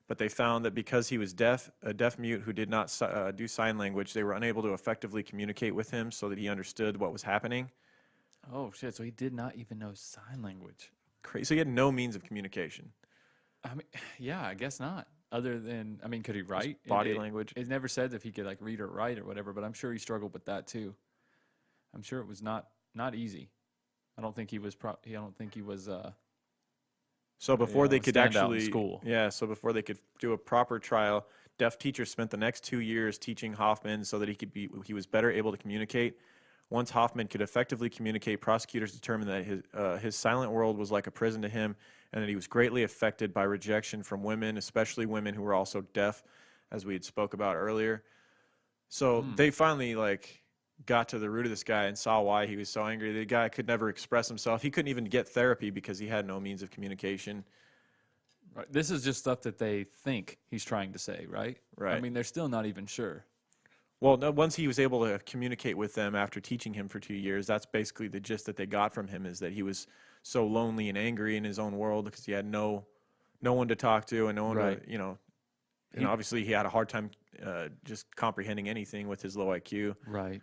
but they found that because he was a deaf mute who did not do sign language, they were unable to effectively communicate with him so that he understood what was happening. Oh shit! So he did not even know sign language. So he had no means of communication. I mean, yeah, I guess not. Other than, I mean, could he write? Body it, language. It never said if he could like read or write or whatever, but I'm sure he struggled with that too. I'm sure it was not easy. I don't think he was. I don't think he was. So before they could standout in actually, school. yeah, so before they could do a proper trial, deaf teachers spent the next 2 years teaching Hoffman so that he was better able to communicate. Once Hoffman could effectively communicate, prosecutors determined that his silent world was like a prison to him, and that he was greatly affected by rejection from women, especially women who were also deaf, as we had spoke about earlier. So they finally got to the root of this guy and saw why he was so angry. The guy could never express himself. He couldn't even get therapy because he had no means of communication. Right. This is just stuff that they think he's trying to say, right? Right. I mean, they're still not even sure. Well, no, once he was able to communicate with them after teaching him for 2 years, that's basically the gist that they got from him, is that he was so lonely and angry in his own world because he had no one to talk to and no one Right. to, and obviously he had a hard time just comprehending anything with his low IQ. Right.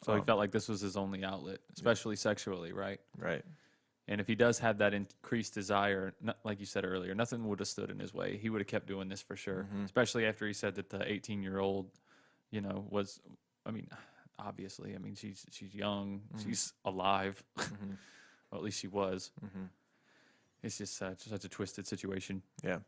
So he felt like this was his only outlet, especially sexually, right? Right. And if he does have that increased desire, like you said earlier, nothing would have stood in his way. He would have kept doing this for sure, especially after he said that the 18-year-old, was, I mean, obviously, I mean, she's young, she's alive. Well, at least she was. It's just such a twisted situation. Yeah.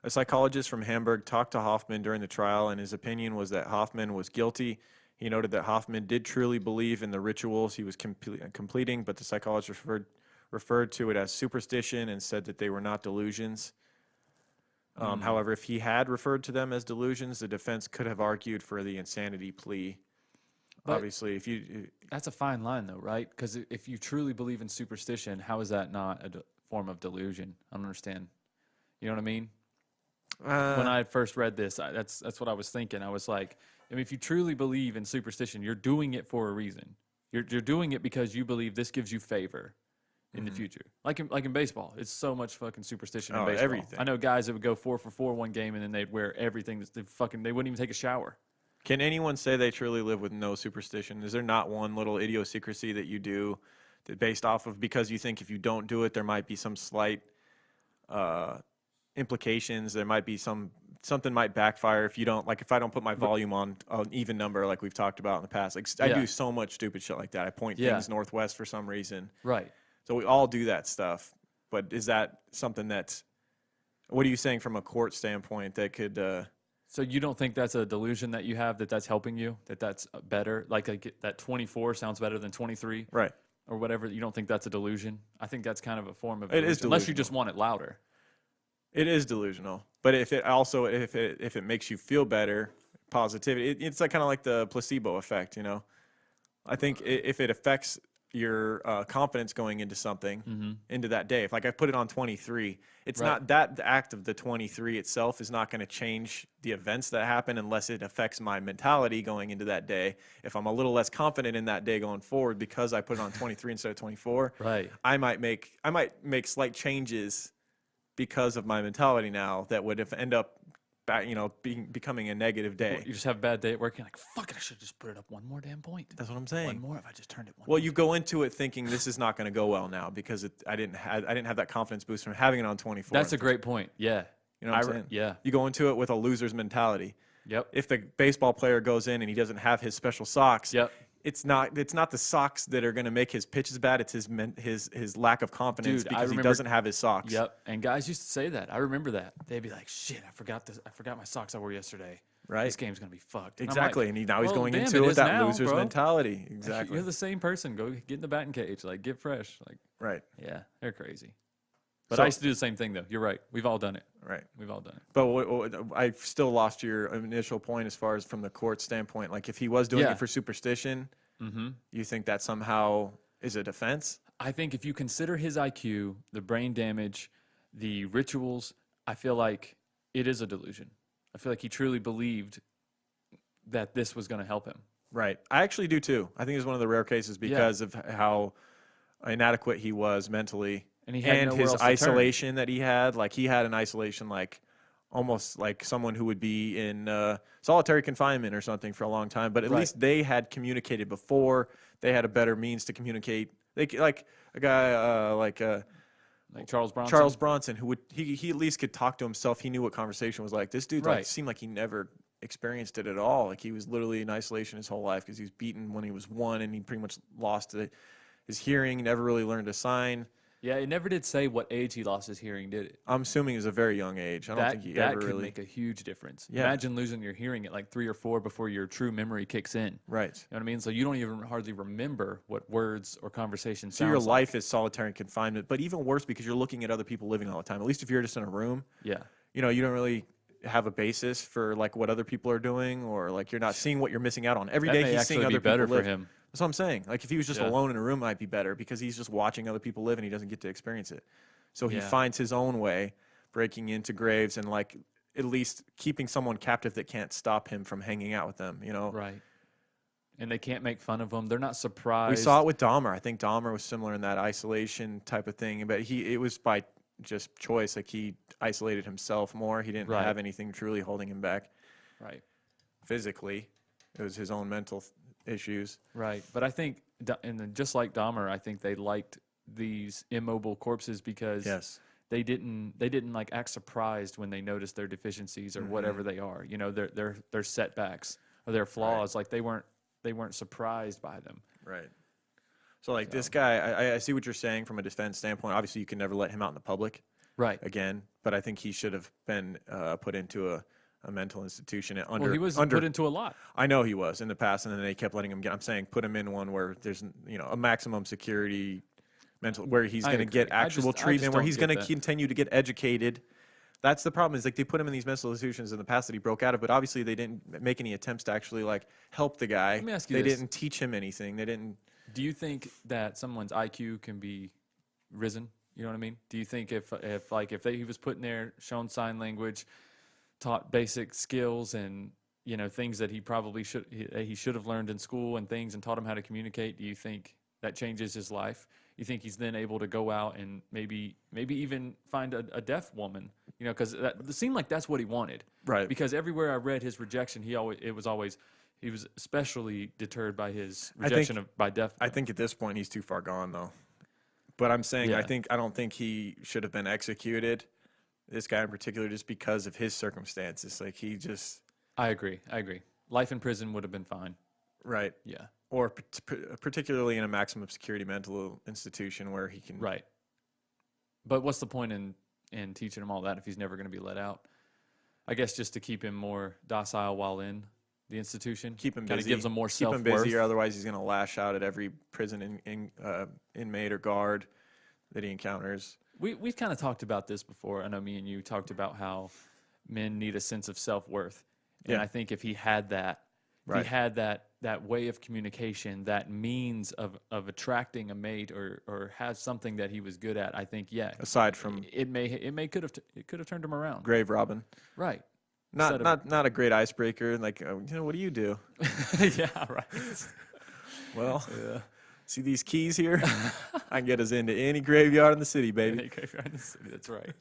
A psychologist from Hamburg talked to Hoffman during the trial, and his opinion was that Hoffman was guilty. He noted that Hoffman did truly believe in the rituals he was completing, but the psychologist referred to it as superstition and said that they were not delusions. However, if he had referred to them as delusions, the defense could have argued for the insanity plea. But Obviously, if you that's a fine line, though, right? Because if you truly believe in superstition, how is that not a form of delusion? I don't understand. You know what I mean? When I first read this, that's what I was thinking. I was like, I mean, if you truly believe in superstition, you're doing it for a reason. You're doing it because you believe this gives you favor in the future. Like in baseball, it's so much fucking superstition in baseball. Everything. I know guys that would go 4 for 4 one game and then they'd wear everything. They wouldn't even take a shower. Can anyone say they truly live with no superstition? Is there not one little idiosyncrasy that you do that based off of, because you think if you don't do it, there might be some slight implications, there might be something might backfire if you don't, like if I don't put my volume on an even number like we've talked about in the past. Like I do so much stupid shit like that. I point things northwest for some reason. Right. So we all do that stuff. But is that something that's, what are you saying from a court standpoint that could So you don't think that's a delusion that you have, that's helping you, that's better? Like that 24 sounds better than 23? Right. Or whatever. You don't think that's a delusion? I think that's kind of a form of It delusion. is Unless you delusional. just want it louder. It is delusional, but if it makes you feel better, positivity, it's like kind of like the placebo effect, I think if it affects your confidence going into something, into that day, if like I put it on 23, it's not that the act of the 23 itself is not going to change the events that happen unless it affects my mentality going into that day. If I'm a little less confident in that day going forward because I put it on 23 instead of 24, Right. I might make slight changes because of my mentality now that would end up back, becoming a negative day. You just have a bad day at work. You're like, fuck it, I should have just put it up one more damn point. That's what I'm saying. One more if I just turned it one Well, more. you go into it thinking this is not going to go well now because I didn't have that confidence boost from having it on 24. That's a great point. Yeah. You know what I'm saying? Yeah. You go into it with a loser's mentality. Yep. If the baseball player goes in and he doesn't have his special socks, Yep. it's not the socks that are going to make his pitches bad. It's his lack of confidence Dude, I because he remember- doesn't have his socks. Yep. And guys used to say that. I remember that. They'd be like, shit, I forgot this. I forgot my socks I wore yesterday. Right. This game's going to be fucked. And I'm Exactly. like, and now he's well, going damn, into it it with is that now, loser's bro. mentality. Exactly. You're the same person. Go get in the batting cage. Like, get fresh. Like, Right. yeah, they're crazy. But So- I used to do the same thing, though. You're right. We've all done it. Right. We've all done it. But I've still lost your initial point as far as from the court standpoint. Like if he was doing Yeah. it for superstition, You think that somehow is a defense? I think if you consider his IQ, the brain damage, the rituals, I feel like it is a delusion. I feel like he truly believed that this was going to help him. Right. I actually do too. I think it's one of the rare cases because of how inadequate he was mentally, and he had nowhere his else to turn. isolation that he had. Like he had an isolation, like almost like someone who would be in solitary confinement or something for a long time. But at least they had communicated before. They had a better means to communicate. They like a guy like Charles Bronson. Charles Bronson, who would he at least could talk to himself. He knew what conversation was like. This dude like seemed like he never experienced it at all. Like he was literally in isolation his whole life because he was beaten when he was 1, and he pretty much lost his hearing. Never really learned to sign. Yeah, it never did say what age he lost his hearing, did it? I'm assuming it was a very young age. I don't think he ever that could really make a huge difference. Yeah. Imagine losing your hearing at like 3 or 4 before your true memory kicks in. Right. You know what I mean? So you don't even hardly remember what words or conversations So sounds your like. life is solitary confinement, but even worse because you're looking at other people living all the time. At least if you're just in a room, Yeah. you know, you don't really have a basis for like what other people are doing, or like you're not seeing what you're missing out on. Every That day may he's actually seeing be other better people for live. him. That's what I'm saying. Like if he was just Yeah. alone in a room, it might be better because he's just watching other people live and he doesn't get to experience it. So he Yeah. finds his own way, breaking into graves and like at least keeping someone captive that can't stop him from hanging out with them, you know? Right. And they can't make fun of him. They're not surprised. We saw it with Dahmer. I think Dahmer was similar in that isolation type of thing, but it was by just choice. Like he isolated himself more. He didn't have anything truly holding him back Right. physically. It was his own mental issues. Right. But I think, and then just like Dahmer, I think they liked these immobile corpses because they didn't like act surprised when they noticed their deficiencies or whatever they are. You know, their setbacks or their flaws. Like they weren't surprised by them. Right. So like this guy, I see what you're saying from a defense standpoint. Obviously, you can never let him out in the public. Right. Again, but I think he should have been put into a mental institution. Well, he was put into a lot. I know he was in the past, and then they kept letting him get. I'm saying put him in one where there's a maximum security mental, where he's going to get actual treatment, where he's going to continue to get educated. That's the problem. Is like they put him in these mental institutions in the past that he broke out of, but obviously they didn't make any attempts to actually like help the guy. Let me ask you they this. didn't teach him anything. They didn't. Do you think that someone's IQ can be risen? You know what I mean? Do you think if he was put in there, shown sign language, taught basic skills and things that he probably should have learned in school and things, and taught him how to communicate, do you think that changes his life? You think he's then able to go out and maybe even find a deaf woman? Because it seemed like that's what he wanted. Right. Because everywhere I read his rejection, he was especially deterred by his rejection by deaf women. I think at this point he's too far gone though. But I'm saying I don't think he should have been executed. This guy in particular, just because of his circumstances, like he just. I agree. Life in prison would have been fine. Right. Yeah. Or particularly in a maximum security mental institution where he can. Right. But what's the point in teaching him all that if he's never going to be let out? I guess just to keep him more docile while in the institution. Keep him busy. Kind of gives him more self-worth. Keep him busy, or otherwise he's going to lash out at every prison inmate or guard that he encounters. We've kind of talked about this before. I know me and you talked about how men need a sense of self-worth. And I think if he had that, if he had that way of communication, that means of attracting a mate or has something that he was good at, I think, aside from it could have turned him around. grave robbing. Right. Not a great icebreaker. Like, what do you do? Yeah, right. Well, see these keys here? I can get us into any graveyard in the city, baby. Any graveyard in the city, that's right.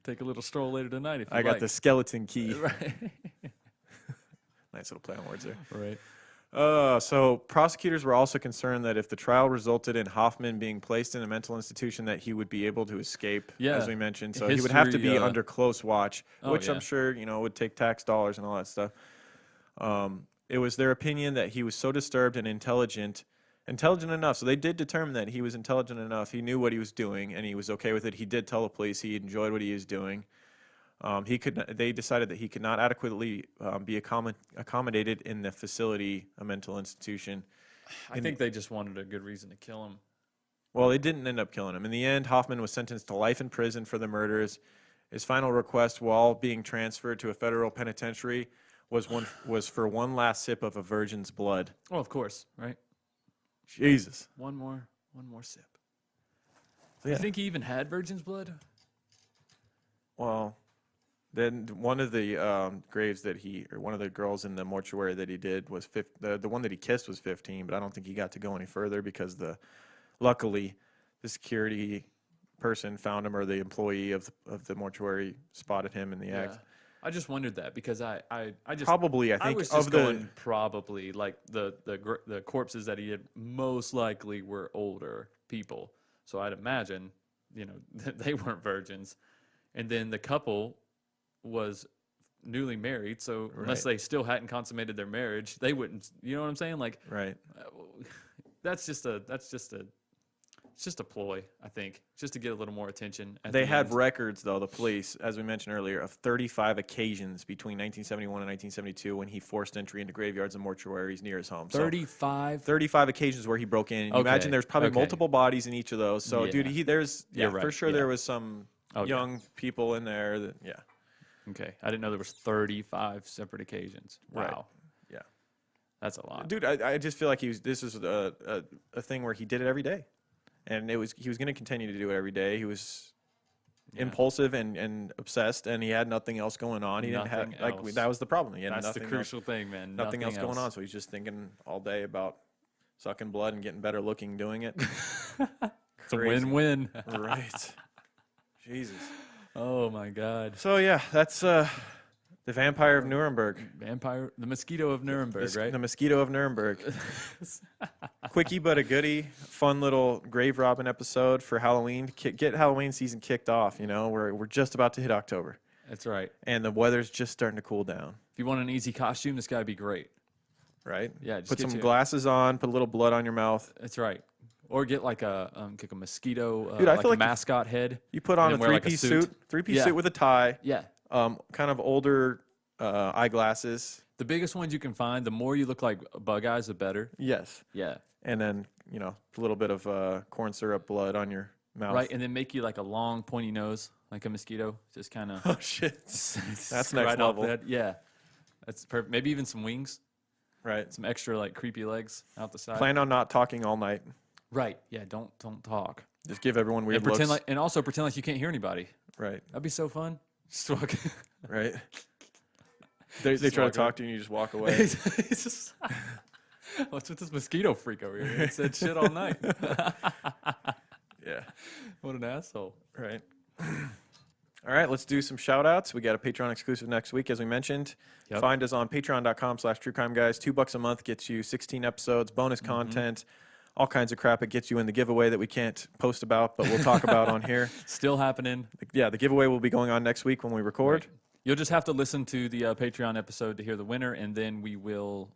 Take a little stroll later tonight if you I got the skeleton key. Right. Nice little play on words there. Right. So prosecutors were also concerned that if the trial resulted in Hoffman being placed in a mental institution, that he would be able to escape, as we mentioned. So he would have to be under close watch, which I'm sure, would take tax dollars and all that stuff. It was their opinion that he was so disturbed and intelligent enough. So they did determine that he was intelligent enough. He knew what he was doing, and he was okay with it. He did tell the police he enjoyed what he was doing. They decided that he could not adequately be accommodated in the facility, a mental institution. I think they just wanted a good reason to kill him. Well, they didn't end up killing him. In the end, Hoffman was sentenced to life in prison for the murders. His final request, while being transferred to a federal penitentiary, was for one last sip of a virgin's blood. Oh, of course, right? Jesus. One more sip. Yeah. You think he even had virgin's blood? Well, then one of the graves that one of the girls in the mortuary that he did was the one that he kissed was 15, but I don't think he got to go any further because luckily the security person found him, or the employee of the mortuary spotted him in the act. I just wondered that because I just Probably, I think, was just going probably like the corpses that he had most likely were older people. So I'd imagine, they weren't virgins. And then the couple was newly married, so unless they still hadn't consummated their marriage, they wouldn't. You know what I'm saying? Like, right. It's just a ploy, I think, just to get a little more attention. They had records, though, the police, as we mentioned earlier, of 35 occasions between 1971 and 1972 when he forced entry into graveyards and mortuaries near his home. 35? 35 occasions where he broke in. You imagine there's probably multiple bodies in each of those. So, dude, for sure there was some young people in there. Okay. I didn't know there was 35 separate occasions. Wow. Right. Yeah. That's a lot. Dude, I just feel like this is a thing where he did it every day. And he was going to continue to do it every day. He was impulsive and obsessed, and he had nothing else going on. He didn't have that was the problem. He had That's the crucial thing, man. Nothing else going on. So he's just thinking all day about sucking blood and getting better looking doing it. It's a win-win. Right. Jesus. Oh my God. So yeah, that's the Vampire of Nuremberg. The Mosquito of Nuremberg, right? The Mosquito of Nuremberg. Quickie but a goodie, fun little grave robbing episode for Halloween. Get Halloween season kicked off. We're just about to hit October. That's right. And the weather's just starting to cool down. If you want an easy costume, this guy would be great. Right? Yeah. Just put some glasses on. Put a little blood on your mouth. That's right. Or get like a mosquito, Dude, I feel like mascot head. You put on a wear, three-piece suit. Three-piece suit with a tie. Yeah. Kind of older eyeglasses. The biggest ones you can find, the more you look like Bug Eyes, the better. Yes. Yeah. And then, a little bit of corn syrup blood on your mouth. Right, and then make you like a long, pointy nose, like a mosquito. Just kind of. Oh, shit. That's next right level. Yeah. That's perfect. Maybe even some wings. Right. Some extra, like, creepy legs out the side. Plan on not talking all night. Right. Yeah, don't talk. Just give everyone weird and looks. And also pretend like you can't hear anybody. Right. That'd be so fun. Just walk. Right. They try to talk to you and you just walk away. What's with this mosquito freak over here? He said shit all night. Yeah. What an asshole. Right. All right, let's do some shout outs. We got a Patreon exclusive next week, as we mentioned. Yep. Find us on patreon.com/truecrimeguys. $2 a month gets you 16 episodes, bonus content, all kinds of crap. It gets you in the giveaway that we can't post about, but we'll talk about on here. Still happening. Yeah, the giveaway will be going on next week when we record. Right. You'll just have to listen to the Patreon episode to hear the winner, and then we'll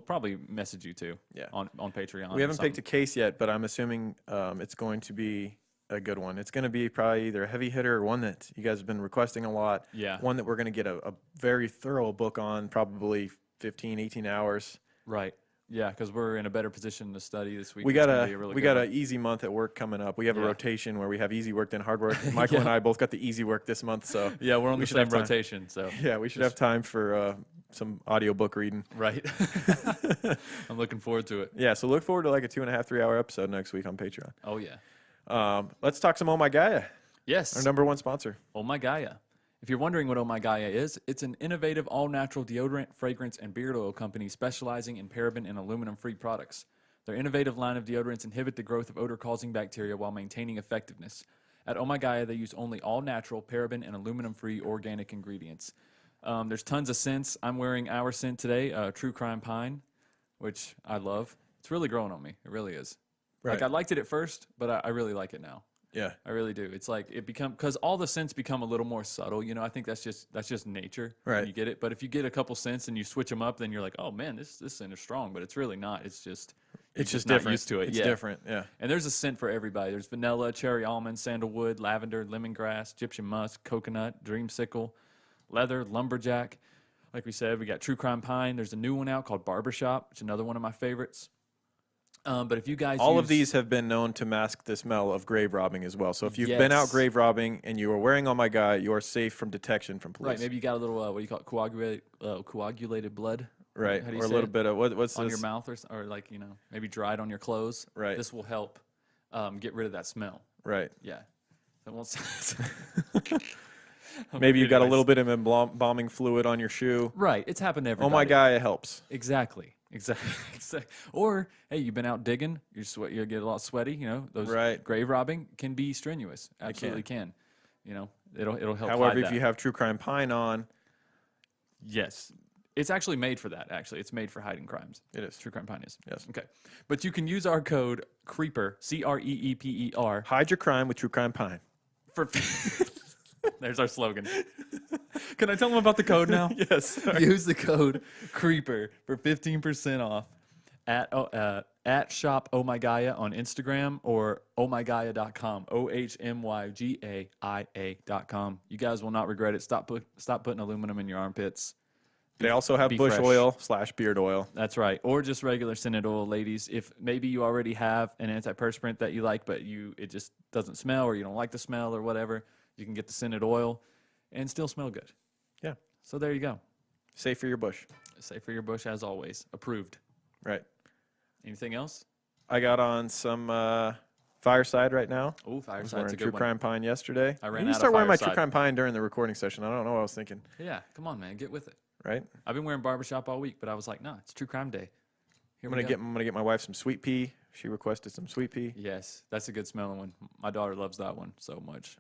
probably message you too. Yeah. On Patreon. We haven't picked a case yet, but I'm assuming it's going to be a good one. It's going to be probably either a heavy hitter or one that you guys have been requesting a lot. Yeah. One that we're going to get a very thorough book on, probably 15, 18 hours. Right. Yeah, because we're in a better position to study this week. We got an easy month at work coming up. We have a rotation where we have easy work then hard work. Michael and I both got the easy work this month, so yeah, we're on the same rotation. So yeah, we should have time for some audiobook reading. Right. I'm looking forward to it. Yeah, so look forward to like a 2.5, 3 hour episode next week on Patreon. Oh yeah. Let's talk some Oh My Gaia. Yes. Our number one sponsor. Oh My Gaia. If you're wondering what Oh My Gaia is, it's an innovative all-natural deodorant, fragrance, and beard oil company specializing in paraben and aluminum-free products. Their innovative line of deodorants inhibit the growth of odor-causing bacteria while maintaining effectiveness. At Oh My Gaia, they use only all-natural, paraben, and aluminum-free organic ingredients. There's tons of scents. I'm wearing our scent today, True Crime Pine, which I love. It's really growing on me. It really is. Right. Like, I liked it at first, but I really like it now. Yeah, I really do. It's like because all the scents become a little more subtle. I think that's just nature. Right. You get it. But if you get a couple scents and you switch them up, then you're like, oh man, this scent is strong. But it's really not. It's just just not different. used to it. It's different. Yeah. And there's a scent for everybody. There's vanilla, cherry almond, sandalwood, lavender, lemongrass, Egyptian musk, coconut, dreamsicle, leather, lumberjack. Like we said, we got True Crime Pine. There's a new one out called Barbershop, which is another one of my favorites. But if you guys All of use- these have been known to mask the smell of grave robbing as well. So if you've been out Yes. grave robbing and you are wearing Oh My Guy, you are safe from detection from police. right, maybe you got a little what do you call it, coagulated blood, Right. How do you Or a say little it? bit of what's on this? your mouth or like maybe dried on your clothes. Right. This will help get rid of that smell. Right. Yeah. It won't. Maybe you got a Anyways. little bit of embalming fluid on your shoe. Right. It's happened to Oh everybody. My Guy, it helps. Exactly. Or hey, you've been out digging. You get a lot sweaty. Those Right. grave robbing can be strenuous. Absolutely can. It'll help. However, hide if that. you have True Crime Pine on, Yes. It's actually made for that, actually. It's made for hiding crimes. it is. True Crime Pine is. Yes. Okay. But you can use our code CREEPER, CREEPER, Hide your crime with True Crime Pine. for... There's our slogan. Can I tell them about the code now? Yes. Use the code CREEPER for 15% off at shop Oh My Gaia on Instagram or ohmygaia.com, ohmygaia.com. You guys will not regret it. Stop putting aluminum in your armpits. They also have Be bush fresh. oil / beard oil. That's right. Or just regular scented oil, ladies. If maybe you already have an antiperspirant that you like, but it just doesn't smell or you don't like the smell or whatever, you can get the scented oil and still smell good. Yeah. So there you go. Safe for your bush. Safe for your bush as always. Approved. Right. Anything else? I got on some Fireside right now. Oh, I was Fireside's wearing a good True one. Crime Pine yesterday. I ran need to out of start wearing my True Fireside. Crime Pine during the recording session. I don't know what I was thinking. Yeah, come on, man. Get with it. Right. I've been wearing barbershop all week, but I was like, nah, it's True Crime Day. Here I'm we gonna go. get my wife some sweet pea. She requested some sweet pea. Yes, that's a good smelling one. My daughter loves that one so much.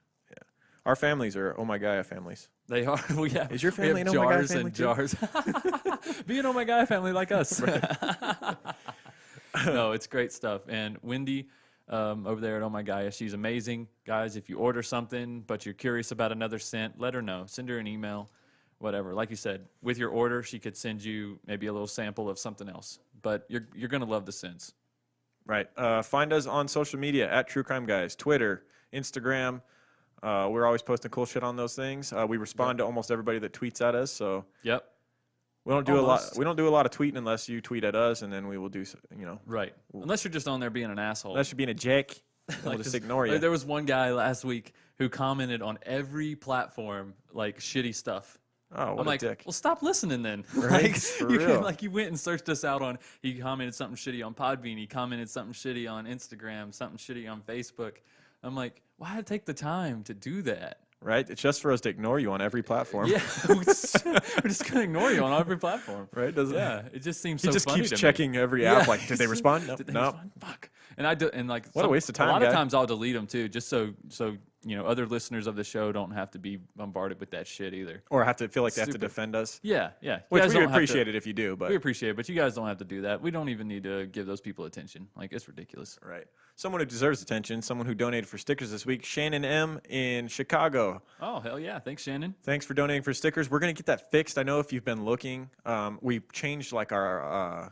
Our families are Oh My Gaia families. They are. We have, Is your we have family an Oh My Gaia jars family and too? jars. Be an Oh My Gaia family like us. No, it's great stuff. And Wendy over there at Oh My Gaia, she's amazing. Guys, if you order something but you're curious about another scent, let her know. Send her an email, whatever. Like you said, with your order, she could send you maybe a little sample of something else. But you're going to love the scents. Right. Find us on social media at True Crime Guys, Twitter, Instagram. We're always posting cool shit on those things. We respond to almost everybody that tweets at us. So Yep. we don't do a lot. Almost. We don't do a lot of tweeting unless you tweet at us, and then we will do. Right. Unless you're just on there being an asshole. Unless you're being a jack, we'll Like just this- ignore you. like there was one guy last week who commented on every platform like shitty stuff. Oh, what I'm a like, dick. well, stop listening then. Right? Like, For you real. like you went and searched us out on. He commented something shitty on Podbean. He commented something shitty on Instagram. Something shitty on Facebook. I'm like, why take the time to do that? Right? It's just for us to ignore you on every platform. Yeah, we're just gonna ignore you on every platform. Right? Doesn't Yeah, it just seems He so just funny keeps to me. checking every app. Yeah. Like, did they respond? No. Did they No. respond? Fuck. And I do, and like What a waste of time, A lot guy. of times I'll delete them too, just so other listeners of the show don't have to be bombarded with that shit either. Or have to feel like they have to Stupid. defend us. Yeah, yeah. You Which guys we don't have to- appreciate it if you do, but We appreciate it, but you guys don't have to do that. We don't even need to give those people attention. Like, it's ridiculous. right. Someone who deserves attention, someone who donated for stickers this week, Shannon M. in Chicago. Oh, hell yeah. Thanks, Shannon. Thanks for donating for stickers. We're going to get that fixed. I know if you've been looking, we changed like our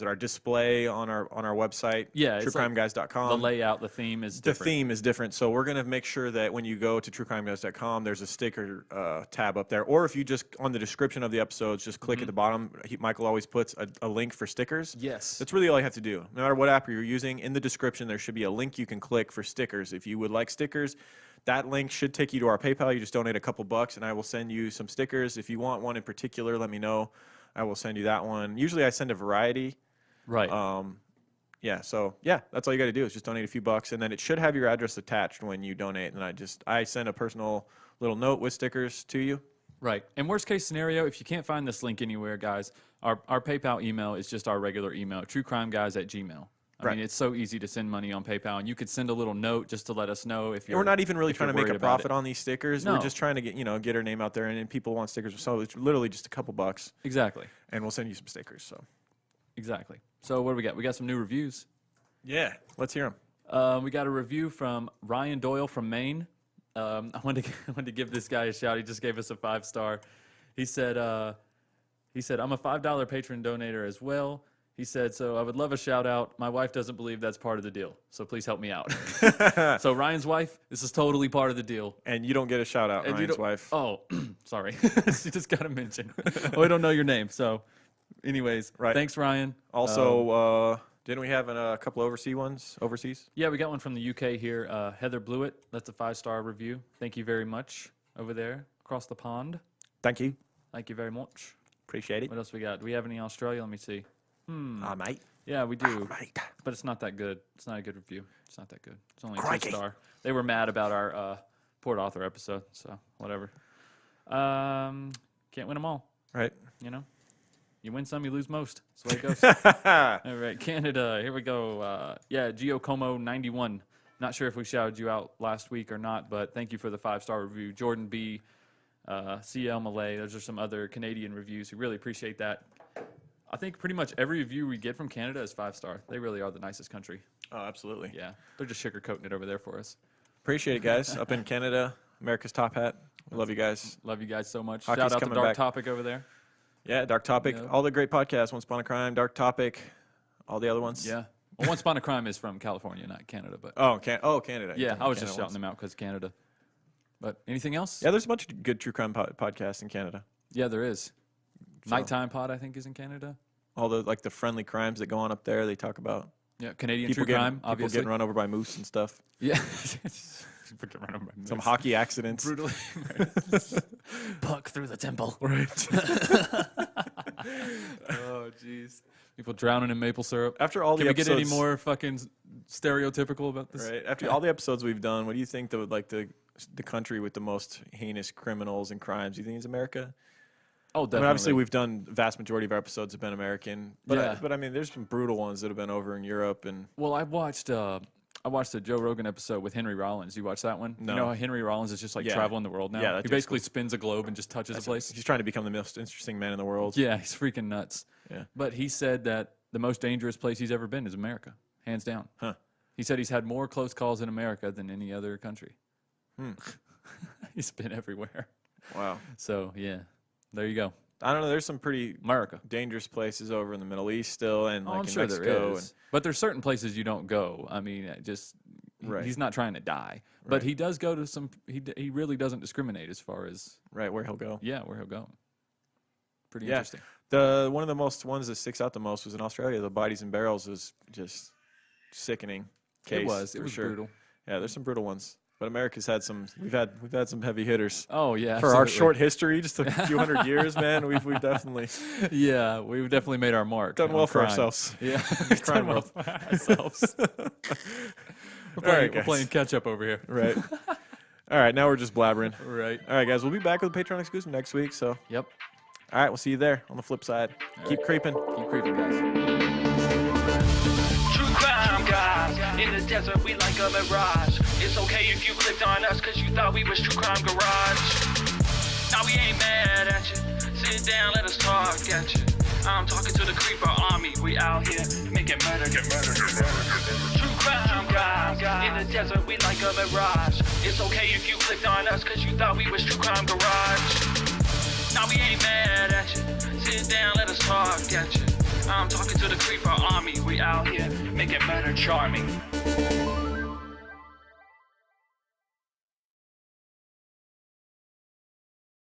our display on our website, Yeah, it's like truecrimeguys.com. The layout, the theme is The different. theme is different, so we're going to make sure that when you go to truecrimeguys.com, there's a sticker tab up there. Or if you just, on the description of the episodes, just click at the bottom. Michael always puts a link for stickers. Yes. That's really all you have to do. No matter what app you're using, in the description, there should be a link you can click for stickers. If you would like stickers, that link should take you to our PayPal. You just donate a couple bucks, and I will send you some stickers. If you want one in particular, let me know. I will send you that one. Usually I send a variety. Right. Yeah, so yeah, that's all you got to do is just donate a few bucks, and then it should have your address attached when you donate. And I send a personal little note with stickers to you. Right. And worst case scenario, if you can't find this link anywhere, guys, our PayPal email is just our regular email, truecrimeguys@gmail. I Right. mean, it's so easy to send money on PayPal, and you could send a little note just to let us know if And you're. we're not even really if trying to you're make a worried about profit it. on these stickers. No. We're just trying to get our name out there, and people want stickers. So it's literally just a couple bucks, Exactly. and we'll send you some stickers. So Exactly. So what do we got? We got some new reviews. yeah, let's hear them. We got a review from Ryan Doyle from Maine. I wanted to give this guy a shout. He just gave us a 5-star. He said, I'm a $5 patron donator as well. He said, so I would love a shout out. My wife doesn't believe that's part of the deal, so please help me out. So Ryan's wife, this is totally part of the deal. And you don't get a shout out, And you Ryan's don't- wife. Oh, sorry. She just got to mention. Oh, I don't know your name. So anyways, Right. thanks, Ryan. Also, Didn't we have a couple overseas? Yeah, we got one from the UK here. Heather Blewett. That's a 5-star review. Thank you very much over there across the pond. Thank you. Thank you very much. Appreciate it. What else we got? Do we have any Australia? Let me see. Mate. Yeah, we do. Mate. But it's not that good. It's not a good review. It's not that good. It's only a Crikey. 2-star. They were mad about our Port Arthur episode, so whatever. Can't win them all, Right. you know? You win some, you lose most. That's the way it goes. All right, Canada. Here we go. Yeah, GeoComo91. Not sure if we shouted you out last week or not, but thank you for the 5-star review. Jordan B, CL Malay. Those are some other Canadian reviews. We really appreciate that. I think pretty much every review we get from Canada is 5-star. They really are the nicest country. Oh, absolutely. Yeah, they're just sugarcoating it over there for us. Appreciate it, guys. Up in Canada, America's top hat. We love you guys. Love you guys so much. Hockey's Shout out to coming Dark back. Topic over there. Yeah, Dark Topic. Yeah. All the great podcasts. Once Upon a Crime, Dark Topic, all the other ones. Yeah. Well, Once Upon a Crime is from California, not Canada, but Oh, Canada. yeah, I was Canada just shouting ones. them out because Canada. But anything else? Yeah, there's a bunch of good true crime podcasts in Canada. Yeah, there is. So- Nighttime Pod, I think, is in Canada. All the the friendly crimes that go on up there. They talk about Yeah, Canadian people true crime, people obviously. getting run over by moose and stuff. Yeah. People get run over by Some moose. hockey accidents. Brutally. Puck through the temple. Right. Oh, jeez. People drowning in maple syrup. After all Can the we get any episodes, more fucking stereotypical about this? right? After all the episodes we've done, what do you think the country with the most heinous criminals and crimes? Do you think it's America? Oh, I mean, definitely. obviously, we've done the vast majority of our episodes have been American, but Yeah. but I mean, there's some brutal ones that have been over in Europe and Well, I watched the Joe Rogan episode with Henry Rollins. You watch that one? No. You know how Henry Rollins is just like Yeah. traveling the world now? Yeah, that he dude's basically spins a globe and just touches a place. he's trying to become the most interesting man in the world. Yeah, he's freaking nuts. Yeah. But he said that the most dangerous place he's ever been is America, hands down. Huh. He said he's had more close calls in America than any other country. Hmm. He's been everywhere. Wow. So, yeah, there you go. I don't know. There's some pretty America. dangerous places over in the Middle East still, and Oh, like I'm in sure Mexico. there is. But there's certain places you don't go. I mean, Right. he's not trying to die. But Right. he does go to some, he really doesn't discriminate as far as, Right where he'll go. yeah, where he'll go. Pretty Yeah. interesting. One of the ones that sticks out the most was in Australia. The bodies and barrels was just sickening. Case, It was for sure. brutal. Yeah, there's some brutal ones. But America's had some. We've had some heavy hitters. Oh, yeah. For our absolutely. short history, just a few hundred years, man, we've definitely Yeah, we've definitely made our mark. done on well for crime. ourselves. Yeah, Crime done well world. for ourselves. right, we're guys. playing catch up over here. Right. All right, now we're just blabbering. Right. All right, guys, we'll be back with a Patreon exclusive next week. So, Yep. all right, we'll see you there on the flip side. Keep creeping. Keep creeping, guys. True crime guys, in the desert we like a mirage. It's okay if you clicked on us cause you thought we was True Crime Garage. Now we ain't mad at you, sit down, let us talk at you. I'm talking to the creeper army, we out here making murder, get murder, get murder. True crime guys, in the desert we like a mirage. It's okay if you clicked on us cause you thought we was True Crime Garage. Now we ain't mad at you, sit down, let us talk at you. I'm talking to the creeper army, we out here making murder charming.